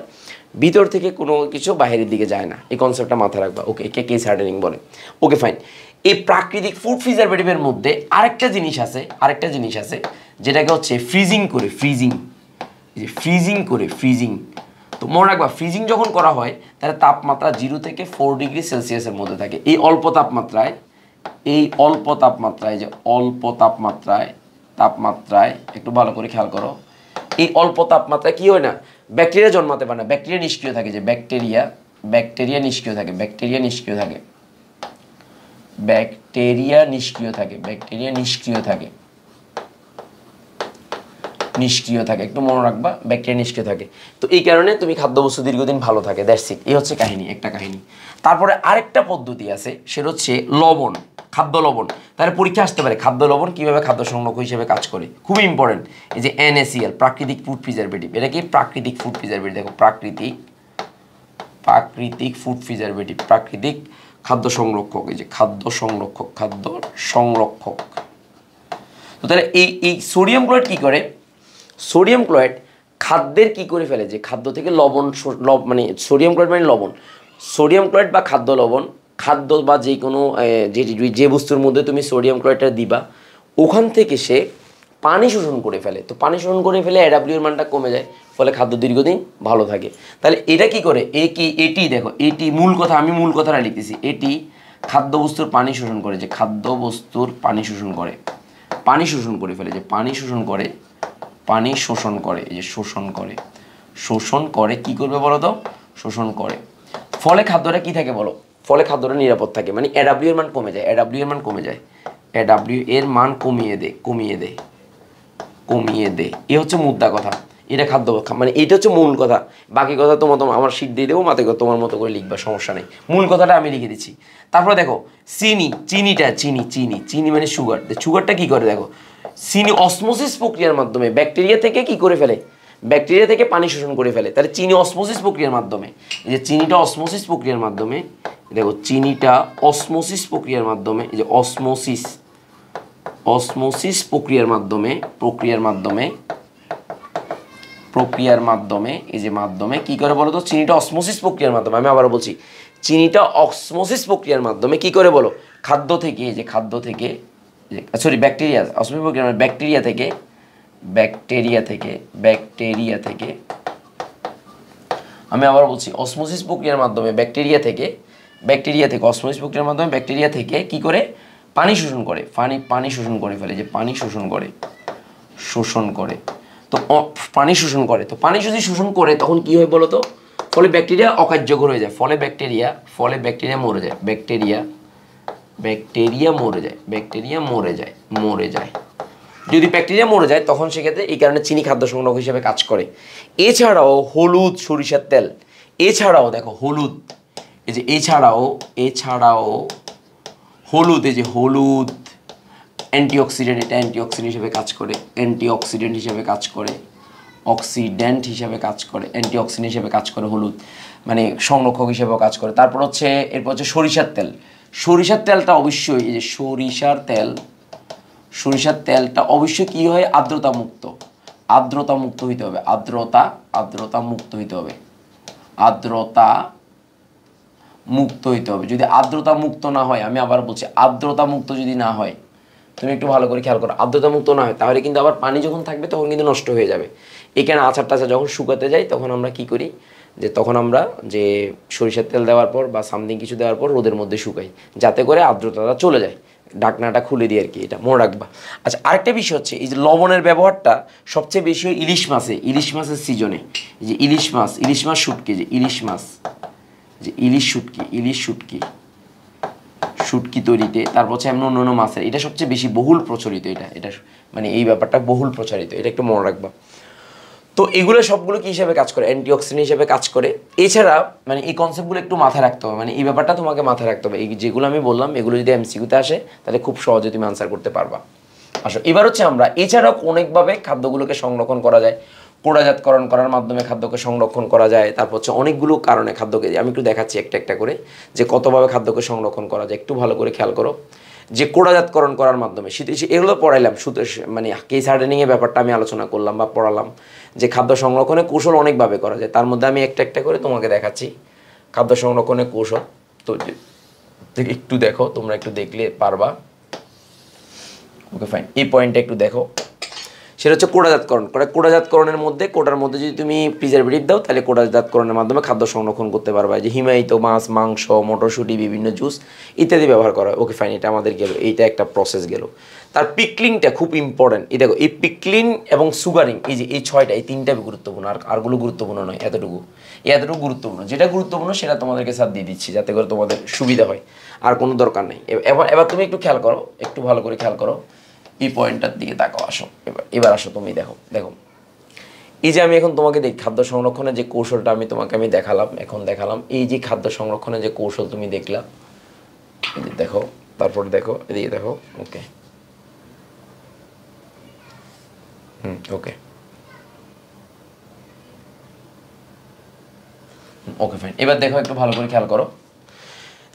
ভিতর থেকে কোনো কিছু বাইরের দিকে যায় না। এই কনসেপ্টটা মাথায় রাখবা। ওকে, একে কেস হার্ডেনিং বলে। Okay fine. এই প্রাকৃতিক ফুড প্রিজারভেটিভের মধ্যে আরেকটা জিনিস আছে যেটাকে হচ্ছে ফ্রিজিং করে। তো মনে রাখবা, ফ্রিজিং যখন করা হয় তাহলে তাপমাত্রা 0 থেকে 4 ডিগ্রি সেলসিয়াসের মধ্যে থাকে। এই অল্প তাপমাত্রায় একটু ভালো করে খেয়াল করো, এই অল্প তাপমাত্রায় কি হয় না, ব্যাকটেরিয়া জন্মাতে পারে না, ব্যাকটেরিয়া নিষ্ক্রিয় থাকে, যে ব্যাকটেরিয়া নিষ্ক্রিয় থাকে, একটু মনে রাখবা, ব্যাকটেরিয়া নিষ্ক্রিয় থাকে। তো এই কারণে তুমি খাদ্যবস্তু দীর্ঘদিন ভালো থাকে। That's it. এই হচ্ছে একটা কাহিনী। তারপরে আরেকটা পদ্ধতি আছে, সেটা হচ্ছে খাদ্য লবণ। তাহলে পরীক্ষা আসতে পারে খাদ্য লবণ কিভাবে খাদ্য সংরক্ষক হিসেবে কাজ করে, খুবই ইম্পর্টেন্ট। এই যে NaCl, প্রাকৃতিক ফুড প্রিজারভেটিভ, এটা কি প্রাকৃতিক ফুড প্রিজারভেটিভ। দেখো, প্রাকৃতিক ফুড প্রিজারভেটিভ, প্রাকৃতিক খাদ্য সংরক্ষক, এই যে খাদ্য সংরক্ষক। তো তাহলে এই সোডিয়াম ক্লোরাইড কি করে, সোডিয়াম ক্লোরাইড খাদ্যের কি করে ফেলে, যে খাদ্য থেকে লবণ, মানে সোডিয়াম ক্লোরাইড মানে লবণ, সোডিয়াম ক্লোরাইড বা খাদ্য লবণ, খাদ্য বা যে কোনো যে বস্তুর মধ্যে তুমি সোডিয়াম ক্লোরাইডটা দিবা, ওখান থেকে সে পানি শোষণ করে ফেলে। তো পানি শোষণ করে ফেলে AW এর মানটা কমে যায়, ফলে খাদ্য দীর্ঘদিন ভালো থাকে। তাহলে এটা কি করে, এটি দেখো, আমি মূল কথাটা লিখতেছি, এটি খাদ্যবস্তুর পানি শোষণ করে, যে খাদ্যবস্তুর পানি শোষণ করে ফেলে, যে পানি শোষণ করে, এই যে শোষণ করে কি করবে বলো তো, শোষণ করে। ফলে খাদ্যটা কি থাকে বলো, ফলে খাদ্যটা নিরাপদ থাকে, মানে AW এর মান কমে যায়, AW এর মান কমিয়ে দেয়। এ হচ্ছে মুদ্রা কথা, এটা খাদ্য, মানে এটা হচ্ছে মূল কথা। বাকি কথা তোমার আমার শীট দিয়ে দেবো, মাথায় তোমার মতো করে লিখবা, সমস্যা নেই। মূল কথাটা আমি লিখে দিচ্ছি। তারপরে দেখো চিনি মানে সুগারটা কি করে, দেখো চিনি অসমোসিস প্রক্রিয়ার মাধ্যমে ব্যাকটেরিয়া থেকে কি করে ফেলে, ব্যাকটেরিয়া থেকে পানি শোষণ করে ফেলে। তাহলে চিনি অসমোসিস প্রক্রিয়ার মাধ্যমে, এই যে চিনিটা অসমোসিস প্রক্রিয়ার মাধ্যমে, দেখো চিনিটা অসমোসিস প্রক্রিয়ার মাধ্যমে, এই যে অসমোসিস প্রক্রিয়ার মাধ্যমে এই যে মাধ্যমে কি করে বলো তো, চিনিটা অসমোসিস প্রক্রিয়ার মাধ্যমে, আমি আবারও বলছি, চিনিটা অসমোসিস প্রক্রিয়ার মাধ্যমে কি করে বলো, ব্যাকটেরিয়া, অসমোসিস প্রক্রিয়ার মানে ব্যাকটেরিয়া থেকে আমি আবার বলছি, অসমোসিস প্রক্রিয়ার মাধ্যমে ব্যাকটেরিয়া থেকে অসমোসিস প্রক্রিয়ার মাধ্যমে ব্যাকটেরিয়া থেকে কি করে পানি শোষণ করে, পানি শোষণ করে ফেলে, যে পানি শোষণ করে। তো পানি শোষণ করে, তো পানি যদি শোষণ করে তখন কি হয় বলো তো, ফলে ব্যাকটেরিয়া অকার্যকর হয়ে যায়, ফলে ব্যাকটেরিয়া মরে যায়, ব্যাকটেরিয়া মরে যায়। যদি ব্যাকটেরিয়া মরে যায় তখন সেক্ষেত্রে এই কারণে চিনি খাদ্য সংরক্ষক হিসেবে কাজ করে। এছাড়াও হলুদ, সরিষার তেল, এছাড়াও দেখো হলুদ, এই যে এছাড়াও হলুদ, এই যে হলুদ অ্যান্টিঅক্সিডেন্ট, এটা অ্যান্টিঅক্সিডেন্ট হিসেবে কাজ করে, অ্যান্টিঅক্সিডেন্ট হিসেবে কাজ করে হলুদ, মানে সংরক্ষক হিসেবেও কাজ করে। এরপর হচ্ছে সরিষার তেলটা অবশ্যই, এই যে সরিষার তেলটা অবশ্যই কি হয়, আর্দ্রতা মুক্ত, আর্দ্রতা মুক্ত হইতে হবে, আর্দ্রতা মুক্ত হইতে হবে, আর্দ্রতা মুক্ত হইতে হবে। যদি আর্দ্রতা মুক্ত না হয়, আমি আবার বলছি আর্দ্রতা মুক্ত যদি না হয়, তুমি একটু ভালো করে খেয়াল করো, আর্দ্রতা মুক্ত না হয় তাহলে কিন্তু আবার পানি যখন থাকবে তখন কিন্তু নষ্ট হয়ে যাবে। এখানে আচার টাচার যখন শুকাতে যাই তখন আমরা কি করি, যে তখন আমরা যে সরিষার তেল দেওয়ার পর বা সামথিং কিছু দেওয়ার পর রোদের মধ্যে শুকাই, যাতে করে আর্দ্রতাটা চলে যায়, ঢাকনাটা খুলে দিই আর কি, এটা মনে রাখবা। আচ্ছা, আরেকটা বিষয় হচ্ছে এই যে লবণের ব্যবহারটা সবচেয়ে বেশি হয় ইলিশ মাছে, ইলিশ মাছের সিজনে। এই যে ইলিশ মাছ শুটকি, যে ইলিশ মাছ, যে ইলিশ শুটকি তৈরিতে, তারপর হচ্ছে এমন অন্য মাছের, এটা সবচেয়ে বেশি বহুল প্রচলিত, এটা মানে এই ব্যাপারটা বহুল প্রচারিত, এটা একটু মনে রাখবা। তো এগুলো সবগুলো কি হিসাবে কাজ করে, অ্যান্টিঅক্সিডেন্ট হিসেবে কাজ করে। এছাড়া মানে এই কনসেপ্টগুলো একটু মাথায় রাখতে হবে, মানে এই ব্যাপারটা তোমাকে মাথায় রাখতে হবে। এই যেগুলো আমি বললাম এগুলো যদি এমসিকিউতে আসে তাহলে খুব সহজে তুমি আনসার করতে পারবা। আসো এবার হচ্ছে আমরা এছাড়াও অনেকভাবে খাদ্যগুলোকে সংরক্ষণ করা যায়, কোড়াজাতকরণ করার মাধ্যমে খাদ্যকে সংরক্ষণ করা যায়। তারপর হচ্ছে অনেকগুলো কারণে খাদ্যকে, আমি একটু দেখাচ্ছি একটা একটা করে যে কতভাবে খাদ্যকে সংরক্ষণ করা যায়, একটু ভালো করে খেয়াল করো। যে কোড়াজাতকরণ করার মাধ্যমে এগুলো পড়াইলাম, মানে কেস হার্ডেনিংয়ের ব্যাপারটা আমি আলোচনা করলাম বা পড়ালাম, যে খাদ্য সংরক্ষণের কৌশল অনেকভাবে করা যায়, তার মধ্যে আমি একটা একটা করে তোমাকে দেখাচ্ছি খাদ্য সংরক্ষণের কৌশল। তো একটু দেখো, তোমরা একটু দেখলে পারবা। ওকে ফাইন, এই পয়েন্টটা একটু দেখো, সেটা হচ্ছে কোড়াজাতকরণ। কোড়াজাতকরণের মধ্যে, কোটার মধ্যে যদি তুমি প্রিজারভেটিভ দাও তাহলে কোড়াজাতকরণের মাধ্যমে খাদ্য সংরক্ষণ করতে পারবা। যে হিমায়িত মাছ, মাংস, মটরশুঁটি, বিভিন্ন জুস ইত্যাদি ব্যবহার করা হয়। ওকে ফাইন, এটা আমাদের গেল, এইটা একটা প্রসেস গেল। তার পিকলিংটা খুব ইম্পর্টেন্ট। এই দেখো, এই পিকলিং এবং সুগারিং, এই যে এই ছয়টা, এই তিনটা গুরুত্বপূর্ণ, আরগুলো গুরুত্বপূর্ণ নয়, এতটুকু গুরুত্বপূর্ণ। যেটা গুরুত্বপূর্ণ সেটা তোমাদেরকে সাথ দিয়ে দিচ্ছি যাতে করে তোমাদের সুবিধা হয়, আর কোনো দরকার নেই। এবার তুমি একটু খেয়াল করো, একটু ভালো করে খেয়াল করো, এই পয়েন্টটার দিকে তাকাও। আসো এবার আসো, তুমি দেখো, এই যে আমি এখন তোমাকে খাদ্য সংরক্ষণের যে কৌশলটা আমি দেখালাম, এই যে খাদ্য সংরক্ষণের যে কৌশল তুমি দেখলা, এই যে দেখো, তারপর দেখো, এদিকে দেখো। ওকে, ওকে, ওকে ফাইন। এবার দেখো, একটু ভালো করে খেয়াল করো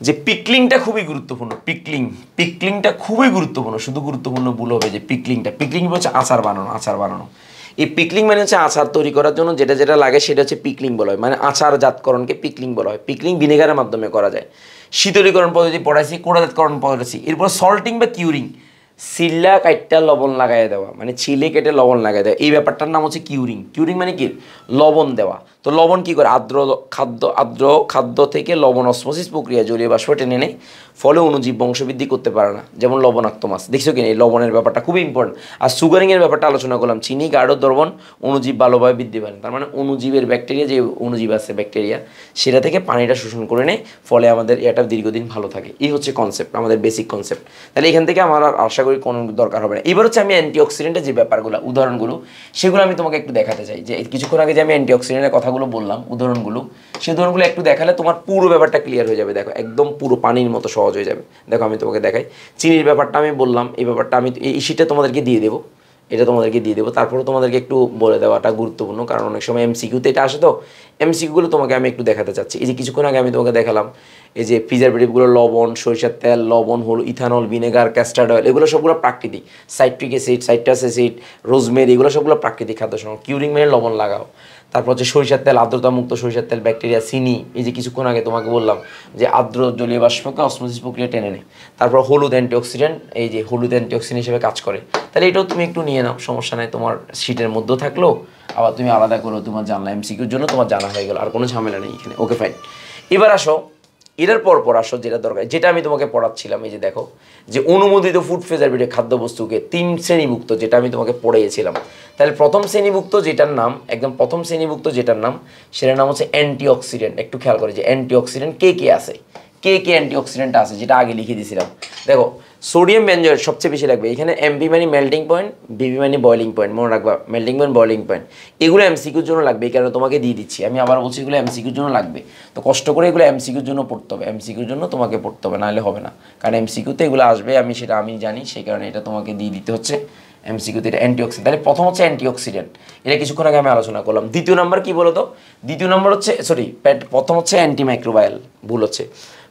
যে পিকলিংটা খুবই গুরুত্বপূর্ণ। পিকলিংটা খুবই গুরুত্বপূর্ণ, শুধু গুরুত্বপূর্ণ ভুল হবে যে পিকলিং হচ্ছে আচার বানানো। এই পিকলিং মানে হচ্ছে আচার তৈরি করার জন্য যেটা যেটা লাগে সেটা হচ্ছে পিকলিং বলা হয়, মানে আচারজাতকরণকে পিকলিং বলা হয়। পিকলিং ভিনেগারের মাধ্যমে করা যায়। শীতলীকরণ পদ্ধতি পড়াইছি, কোড়াজাতকরণ পদ্ধতি, এরপর সল্টিং বা কিউরিং, সিল্লা কাইটটা লবণ লাগাই দেওয়া, মানে ছিলে কেটে লবণ লাগাই দেওয়া, এই ব্যাপারটার নাম হচ্ছে কিউরিং মানে কি, লবণ দেওয়া। তো লবণ কি করে, আর্দ্র খাদ্য থেকে লবণ অসমোসিস প্রক্রিয়া জলীয় বাষ্প টেনে নেয়, ফলে অণুজীব বংশবৃদ্ধি করতে পারে না, যেমন লবণাক্ত মাছ। দেখছো কিনা, এই লবণের ব্যাপারটা খুবই ইম্পর্টেন্ট। আর সুগারিংয়ের ব্যাপারটা আলোচনা করলাম, চিনি, গাঢ় দ্রবণ, অণুজীব ভালোভাবে বৃদ্ধি পায় না। তার মানে অণুজীবের ব্যাকটেরিয়া, যে অণুজীব আছে ব্যাকটেরিয়া, সেটা থেকে পানিটা শোষণ করে নেয়, ফলে আমাদের এটা দীর্ঘদিন ভালো থাকে। এই হচ্ছে কনসেপ্ট, আমাদের বেসিক কনসেপ্ট। তাহলে এখান থেকে আমার আর আশা করি কোনো দরকার হবে না। এবার হচ্ছে আমি অ্যান্টিঅক্সিডেন্টের যে ব্যাপারগুলো, উদাহরণগুলো, সেগুলো আমি তোমাকে একটু দেখাতে চাই। যে কিছুক্ষণ আগে যে আমি অ্যান্টিঅক্সিডেন্টের কথাগুলো বললাম, উদাহরণগুলো, সেই উদাহরণগুলো একটু দেখালে তোমার পুরো ব্যাপারটা ক্লিয়ার হয়ে যাবে। দেখো, একদম পুরো পানির মতো সহজ হয়ে যাবে। দেখো, আমি তোমাকে দেখাই। চিনির ব্যাপারটা আমি বললাম, এই ব্যাপারটা আমি এই শীটটা তোমাদেরকে দিয়ে দেবো, এটা তোমাদেরকে দিয়ে দেবো। তারপরে তোমাদেরকে একটু বলে দেওয়াটা গুরুত্বপূর্ণ, কারণ অনেক সময় এমসিকিউতে এটা আসে। তো এমসিকিউগুলো তোমাকে আমি একটু দেখাতে চাচ্ছি। এই যে কিছুক্ষণ আগে আমি তোমাকে দেখালাম, এই যে প্রিজারভেটিভগুলো, লবণ, সরিষার তেল, লবণ, ইথানল, ভিনেগার, ক্যাস্টার্ড অয়েল, এগুলো সবগুলো প্রাকৃতিক। Citric acid, citrus acid, rosemary, এগুলো সবগুলো প্রাকৃতিক খাদ্য সংরক্ষণ। কিউরিং মানে লবণ লাগাও। তারপর হচ্ছে সরিষার তেল, আর্দ্রতামুক্ত সরিষার তেল, ব্যাকটেরিয়া, চিনি, এই যে কিছুক্ষণ আগে তোমাকে বললাম যে আর্দ্র জলীয় বাষ্পকে অসমোসিস প্রক্রিয়া টেনে নেয়। তারপর হলুদ অ্যান্টিঅক্সিডেন্ট, এই যে হলুদ অ্যান্টিঅক্সিডেন্ট হিসেবে কাজ করে। তাহলে এটাও তুমি একটু নিয়ে নাও, সমস্যা নাই, তোমার শীটের মধ্যেও থাকলো, আবার তুমি আলাদা করো, তোমার জানলা এমসিকিউর জন্য তোমার জানা হয়ে গেল, আর কোনো ঝামেলা নেই এখানে। ওকে ফাইন, এবার আসো এটার পর আসো যেটা দরকার, যেটা আমি তোমাকে পড়াচ্ছিলাম। এই যে দেখো, যে অনুমোদিত ফুড প্রিজারভেটিভ খাদ্যবস্তুকে 3 শ্রেণীভুক্ত, যেটা আমি তোমাকে পড়িয়েছিলাম। তাহলে প্রথম শ্রেণীভুক্ত যেটার নাম, একদম প্রথম শ্রেণীভুক্ত যেটার নাম, সেটার নাম হচ্ছে অ্যান্টিঅক্সিডেন্ট। একটু খেয়াল করে যে অ্যান্টিঅক্সিডেন্ট কে কে আছে, কে অ্যান্টিঅক্সিডেন্ট আছে, যেটা আগে লিখে দিয়েছিলাম। দেখো, সোডিয়াম বেনজয়েড সবচেয়ে বেশি লাগবে এখানে। এমপি মানে মেল্টিং পয়েন্ট, বিপি মানে বয়লিং পয়েন্ট, মনে রাখবা, মেল্টিং পয়েন্ট, বয়লিং পয়েন্ট, এগুলো এমসিকিউর জন্য লাগবে। এই কারণে তোমাকে দিয়ে দিচ্ছি, আমি আবার বলছি এগুলো এমসিকিউর জন্য লাগবে। তো কষ্ট করে এগুলো এমসিকিউর জন্য পড়তে হবে, এমসিকিউর জন্য তোমাকে পড়তে হবে, নাহলে হবে না। কারণ এমসিকিউতে এগুলো আসবে, সেটা আমি জানি, সেই কারণে এটা তোমাকে দিয়ে দিতে হচ্ছে এমসিকিউতে। এটা অ্যান্টিঅক্সিডেন্ট। তাহলে প্রথম হচ্ছে অ্যান্টিঅক্সিডেন্ট, এটা কিছুক্ষণ আগে আমি আলোচনা করলাম। দ্বিতীয় নাম্বার কি বলো তো, দ্বিতীয় নাম্বার হচ্ছে প্রথম হচ্ছে অ্যান্টিমাইক্রোবায়াল, ভুল হচ্ছে।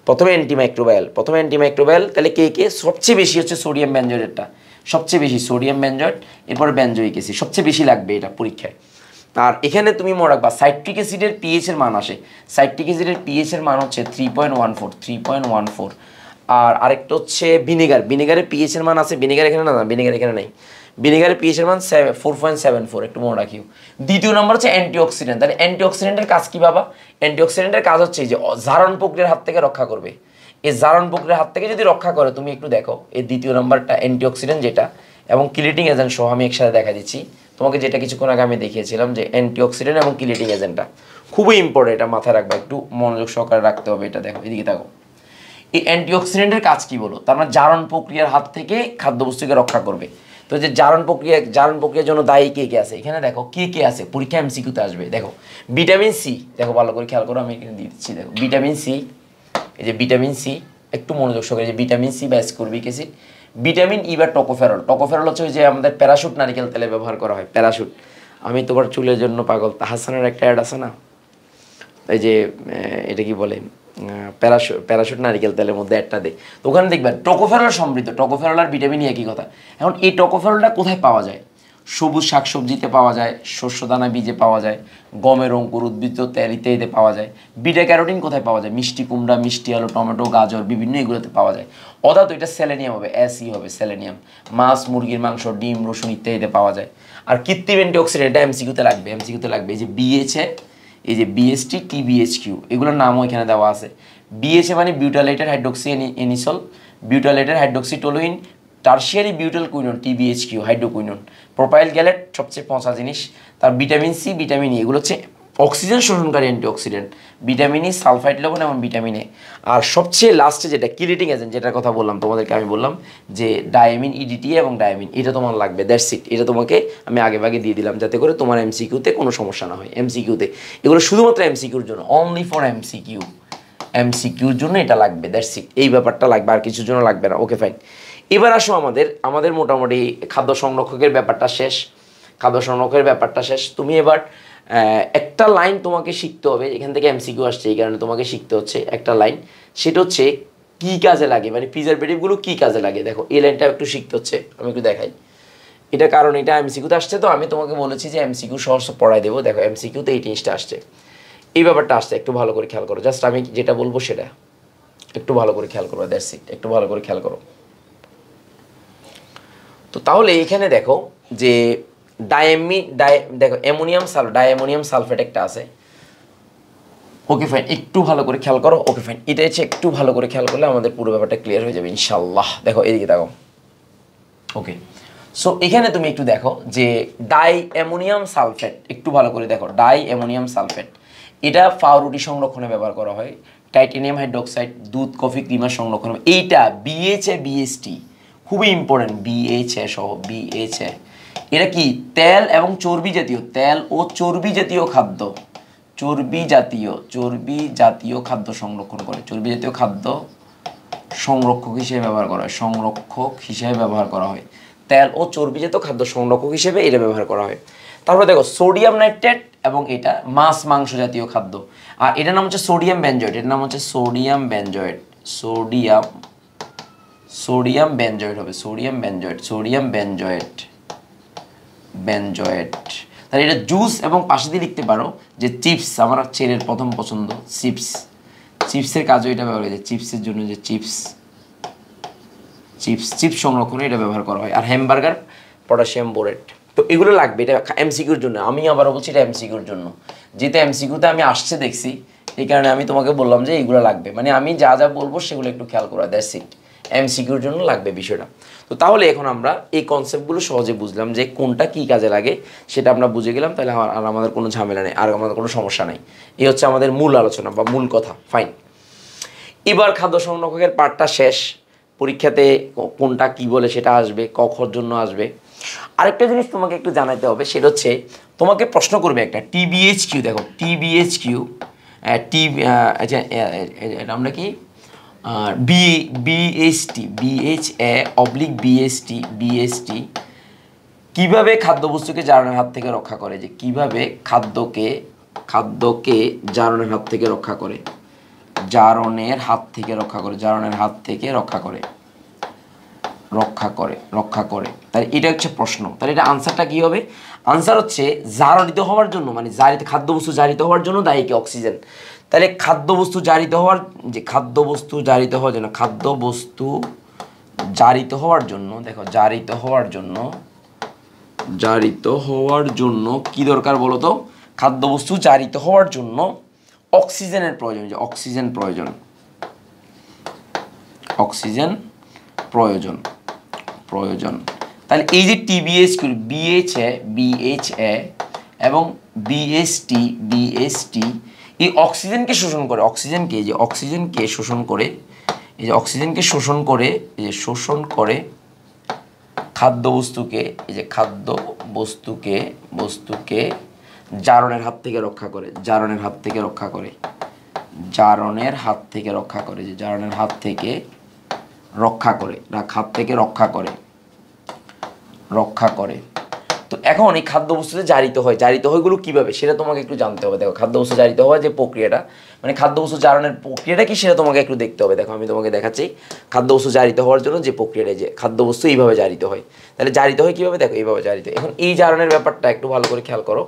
প্রথমে অ্যান্টিমাইক্রোবায়াল, তাহলে কে সবচেয়ে বেশি হচ্ছে সোডিয়াম বেনজয়েডটা, সবচেয়ে বেশি সোডিয়াম বেনজয়েড, এরপরে বেনজোইক অ্যাসিড সবচেয়ে বেশি লাগবে এটা পরীক্ষায়। আর এখানে তুমি মনে রাখবা সাইট্রিক অ্যাসিডের পিএইচ এর মান আসে, সাইট্রিক অ্যাসিডের পিএইচ এর মান হচ্ছে 3.14। আর আরেকটা হচ্ছে ভিনেগারের পিএইচ এর মান আছে, ভিনেগার এখানে না, ভিনেগার এখানে নেই, ভিনেগারের পিএইচ এর মান 4.74, একটু মনে রাখিও। দ্বিতীয় নম্বর হচ্ছে অ্যান্টিঅক্সিডেন্ট। তাহলে অ্যান্টিঅক্সিডেন্টের কাজ কি বাবা? অ্যান্টিঅক্সিডেন্টের কাজ হচ্ছে যে জারণ প্রক্রিয়ার হাত থেকে রক্ষা করবে। এই জারণ প্রক্রিয়ার হাত থেকে যদি রক্ষা করে, তুমি একটু দেখো এই দ্বিতীয় নম্বরটা অ্যান্টিঅক্সিডেন্ট যেটা, এবং কিলেটিং এজেন্ট সহ আমি একসাথে দেখা দিচ্ছি তোমাকে, যেটা কিছুক্ষণ আগে আমি দেখিয়েছিলাম যে অ্যান্টিঅক্সিডেন্ট এবং কিলেটিং এজেন্টটা খুবই ইম্পর্টেন্ট, এটা মাথায় রাখবে, একটু মনোযোগ সহকারে রাখতে হবে। এটা দেখো, এদিকে দেখো, এই অ্যান্টিঅক্সিডেন্টের কাজ কি বলো? তার মানে জারণ প্রক্রিয়ার হাত থেকে খাদ্যবস্তুকে রক্ষা করবে। তো যে জারণ প্রক্রিয়ার জন্য দায়ী কে কে আছে, এখানে দেখো কে কে আছে, পরীক্ষা এমসিকিউতে আসবে। দেখো ভিটামিন সি, দেখো ভালো করে খেয়াল করো, আমি এখানে দিয়ে দিচ্ছি। দেখো ভিটামিন সি, এই যে ভিটামিন সি, একটু মনোযোগ সহকারে, যে ভিটামিন সি বা অ্যাসকর্বিক অ্যাসিড। ভিটামিন ই বা টোকোফেরল, টোকোফেরল হচ্ছে ওই যে আমাদের প্যারাশুট নারকেল তেলে ব্যবহার করা হয়, প্যারাশুট। আমি তোমার চুলের জন্য পাগল, হাসানের একটা অ্যাড আছে না, এই যে এটা কি বলে, প্যারাশুট নারিকেল তেলের মধ্যে একটা দেয়, তো ওখানে দেখবেন টোকোফেরল সমৃদ্ধ, টোকোফেরল আর ভিটামিন ই একই কথা। এখন এই টোকোফেরলটা কোথায় পাওয়া যায়? সবুজ শাকসবজিতে পাওয়া যায়, শস্যদানা বীজে পাওয়া যায়, গমের অঙ্কুর, উদ্ভিদ তেল ইত্যাদিতে পাওয়া যায়। বিটা ক্যারোটিন কোথায় পাওয়া যায়? মিষ্টি কুমড়া, মিষ্টি আলু, টমেটো, গাজর, বিভিন্ন এগুলোতে পাওয়া যায়। অর্থাৎ এটা সেলেনিয়াম হবে, এসি হবে সেলেনিয়াম। মাছ, মুরগির মাংস, ডিম, রসুন ইত্যাদিতে পাওয়া যায়। আর কৃত্রিম অ্যান্টিঅক্সিডেন্ট, এটা এমসিকিউতে লাগবে, এমসিকিউতে লাগবে। এই যে বিএইচএ, এই যে বিএসটি, টিবিএইচকিউ, এগুলোর নামও এখানে দেওয়া আছে। বিএইচএ মানে butylated hydroxy anisole, butylated hydroxy toluene, tertiary butyl quinone, TBHQ, hydroquinone, propyl gallate সবচেয়ে পচা জিনিস। তার ভিটামিন সি, ভিটামিন ই, এগুলো হচ্ছে অক্সিজেন শোষণকারী অ্যান্টিঅক্সিডেন্ট, ভিটামিন ই, সালফাইড লবণ এবং ভিটামিন এ। আর সবচেয়ে লাস্টে যেটা কিলেটিং এজেন্ট, যেটার কথা বললাম তোমাদেরকে, আমি বললাম যে ডায়ামিন, ইডিটি এবং ডায়ামিন, এটা তোমার লাগবে, দ্যাটস ইট। এটা তোমাকে আমি আগে ভাগে দিয়ে দিলাম যাতে করে তোমার এমসিকিউতে কোনো সমস্যা না হয়। এমসিকিউতে এগুলো শুধুমাত্র এমসিকিউর জন্য, অনলি ফর এমসিকিউ, এমসিকিউর জন্য এটা লাগবে, দ্যাটস ইট। এই ব্যাপারটা লাগবে, আর কিছুর জন্য লাগবে না। Okay fine. এবার আসো আমাদের মোটামুটি খাদ্য সংরক্ষকের ব্যাপারটা শেষ, খাদ্য সংরক্ষকের ব্যাপারটা শেষ। তুমি এবার একটা লাইন তোমাকে শিখতে হবে, এখান থেকে এমসিকিউ আসছে এই কারণে তোমাকে শিখতে হচ্ছে একটা লাইন, সেটা হচ্ছে কী কাজে লাগে, মানে প্রিজারভেটিভগুলো কী কাজে লাগে। দেখো এই লাইনটা একটু শিখতে হচ্ছে, আমি একটু দেখাই এটা, কারণ এটা এমসিকিউতে আসছে, তো আমি তোমাকে বলেছি যে এমসিকিউ সহজ পড়াই দেবো। দেখো এমসিকিউতে এই জিনিসটা আসছে, এই ব্যাপারটা আসছে, একটু ভালো করে খেয়াল করো। জাস্ট আমি যেটা বলবো সেটা একটু ভালো করে খেয়াল করো, দ্যাটস ইট, একটু ভালো করে খেয়াল করো। তো তাহলে এখানে দেখো যে দেখো ডায়ামোনিয়াম সালফেট একটা আছে। ওকে ফাইন, একটু ভালো করে খেয়াল করো। ওকে ফাইন, এটা হচ্ছে একটু ভালো করে খেয়াল করলে আমাদের পুরো ব্যাপারটা ক্লিয়ার হয়ে যাবে ইনশাল্লাহ। দেখো এদিকে দেখো, ওকে। সো এখানে তুমি একটু দেখো যে ডাইঅ্যামোনিয়াম সালফেট, একটু ভালো করে দেখো, ডাইঅ্যামোনিয়াম সালফেট, এটা পাউরুটি সংরক্ষণে ব্যবহার করা হয়, টাইটেনিয়াম হাইড্রোক্সাইড, দুধ, কফি, ক্রিমার সংরক্ষণে। এইটা বিএইচএ, বিএসটি খুবই ইম্পর্টেন্ট, বিএইচএ সহ, বিএইচএ। এটা কি? তেল এবং চর্বি জাতীয়, তেল ও চর্বি জাতীয় খাদ্য, চর্বি জাতীয় খাদ্য সংরক্ষণ করে, চর্বি জাতীয় খাদ্য সংরক্ষক হিসেবে ব্যবহার করা হয়, সংরক্ষক হিসেবে ব্যবহার করা হয়, তেল ও চর্বিজাত খাদ্য সংরক্ষক হিসেবে এটা ব্যবহার করা হয়। তারপরে দেখো সোডিয়াম নাইট্রেট, এবং এটা মাছ মাংস জাতীয় খাদ্য, আর এটার নাম হচ্ছে সোডিয়াম বেনজয়েড, এটার নাম হচ্ছে সোডিয়াম বেনজয়েড, সোডিয়াম বেনজয়েড হবে, সোডিয়াম বেনজয়েড। তাহলে এটা জুস, এবং পাশে দিয়ে লিখতে পারো যে চিপস, আমার ছেলের প্রথম পছন্দ চিপসের কাজও এটা ব্যবহার হয়, চিপসের জন্য যে চিপস সংরক্ষণে এটা ব্যবহার করা হয়। আর হ্যামবার্গার, পটাশিয়াম বোরেট। তো এগুলো লাগবে, এটা এমসিকিউর জন্য। আমি আবারও বলছি এটা এমসিকিউর জন্য, যেহেতু এমসিকিউতে আমি আসছে দেখছি, এই কারণে আমি তোমাকে বললাম যে এইগুলো লাগবে, মানে আমি যা যা বলবো সেগুলো একটু খেয়াল করা, দ্যাটস ইট। এমসিকিউর জন্য লাগবে বিষয়টা। তো তাহলে এখন আমরা এই কনসেপ্টগুলো সহজে বুঝলাম যে কোনটা কী কাজে লাগে, সেটা আমরা বুঝে গেলাম। তাহলে আর আমাদের কোনো ঝামেলা নেই, আর আমাদের কোনো সমস্যা নেই। এই হচ্ছে আমাদের মূল আলোচনা বা মূল কথা। ফাইন, এবার খাদ্য সংরক্ষকের পার্টটা শেষ। পরীক্ষাতে কোনটা কি বলে সেটা আসবে, কখর জন্য আসবে। আরেকটা জিনিস তোমাকে একটু জানাতে হবে, সেটা হচ্ছে তোমাকে প্রশ্ন করবে একটা টিবিএইচকিউ। দেখো টিবিএইচকিউ, আচ্ছা এটা আমরা কি বিএসটি কিভাবে খাদ্যবস্তুকে জারণের হাত থেকে রক্ষা করে, যে কিভাবে খাদ্যকে জারণের হাত থেকে রক্ষা করে, জারণের হাত থেকে রক্ষা করে। রক্ষা করে। তাহলে এটা হচ্ছে প্রশ্ন। তাহলে এটা আনসারটা কি হবে? আনসার হচ্ছে জারিত হওয়ার জন্য, মানে খাদ্যবস্তু জারিত হওয়ার জন্য দায়ী কি? অক্সিজেন। তাহলে খাদ্যবস্তু জারিত হওয়ার জন্য দেখো, জারিত হওয়ার জন্য কি দরকার বলো তো? খাদ্যবস্তু জারিত হওয়ার জন্য অক্সিজেনের প্রয়োজন, যে অক্সিজেন প্রয়োজন। তাহলে এই যে টিবিএস করি, বিএইচএ এবং বিএসটি এই অক্সিজেনকে শোষণ করে, শোষণ করে খাদ্যবস্তুকে, জারণের হাত থেকে রক্ষা করে, রক্ষা করে। তো এখন এই খাদ্যবস্তুতে জারিত হয় গুলো কিভাবে সেটা তোমাকে একটু জানতে হবে। দেখো, খাদ্যবস্তু জারিত হওয়ার যে প্রক্রিয়াটা, মানে খাদ্যবস্তু জারণের প্রক্রিয়াটা কি সেটা তোমাকে একটু দেখতে হবে। দেখো, আমি তোমাকে দেখাচ্ছি খাদ্যবস্তু জারিত হওয়ার জন্য যে প্রক্রিয়াটা, যে খাদ্যবস্তু এইভাবে জারিত হয়। তাহলে জারিত হয় কিভাবে? দেখো, এইভাবে জারিত হয়। এখন এই জারণের ব্যাপারটা একটু ভালো করে খেয়াল করো।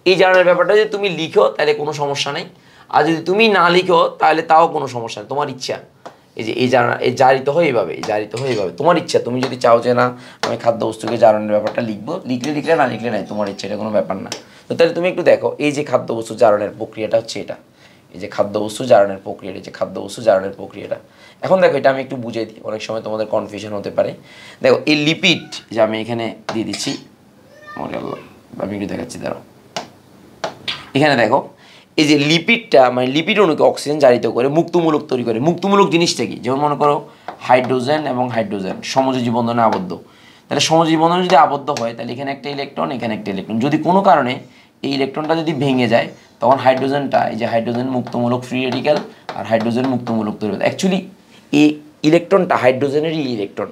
এই জারণের ব্যাপারটা যদি তুমি লিখো তাহলে কোনো সমস্যা নেই, আর যদি তুমি না লিখো তাহলে তাও কোনো সমস্যা নেই, তোমার ইচ্ছা। এই জারিত হয় এইভাবে, তোমার ইচ্ছা। তুমি যদি চাও যে না আমি খাদ্যবস্তুকে জারণের ব্যাপারটা লিখলে না লিখলে নাই, তোমার ইচ্ছা, এটা কোনো ব্যাপার না। তো তাহলে তুমি একটু দেখো, এই যে খাদ্যবস্তু জারণের প্রক্রিয়াটা হচ্ছে এটা, এই যে খাদ্যবস্তু জারণের প্রক্রিয়াটা। এখন দেখো, এটা আমি একটু বুঝিয়ে দিই, অনেক সময় তোমাদের কনফিউশন হতে পারে। দেখো, এই লিপিড যে আমি এখানে দিয়ে দিচ্ছি, আমি একটু দেখাচ্ছি, দাঁড়াও। এখানে দেখো, এই যে লিপিডটা, মানে লিপিড অণুকে অক্সিজেন জারিত করে মুক্তমূলক তৈরি করে। মুক্তমূলক জিনিসটা কি? যেমন মনে করো হাইড্রোজেন এবং হাইড্রোজেন সমযোজী বন্ধনে আবদ্ধ। তাহলে সমযোজী বন্ধনে যদি আবদ্ধ হয় তাহলে এখানে একটা ইলেকট্রন, এখানে একটা ইলেকট্রন। যদি কোনো কারণে এই ইলেকট্রনটা যদি ভেঙে যায় তখন হাইড্রোজেনটা, এই যে হাইড্রোজেন মুক্তমূলক ফ্রি রেডিক্যাল আর হাইড্রোজেন মুক্তমূলক তৈরি হয়। অ্যাকচুয়ালি এই ইলেকট্রনটা হাইড্রোজেনেরই ইলেকট্রন,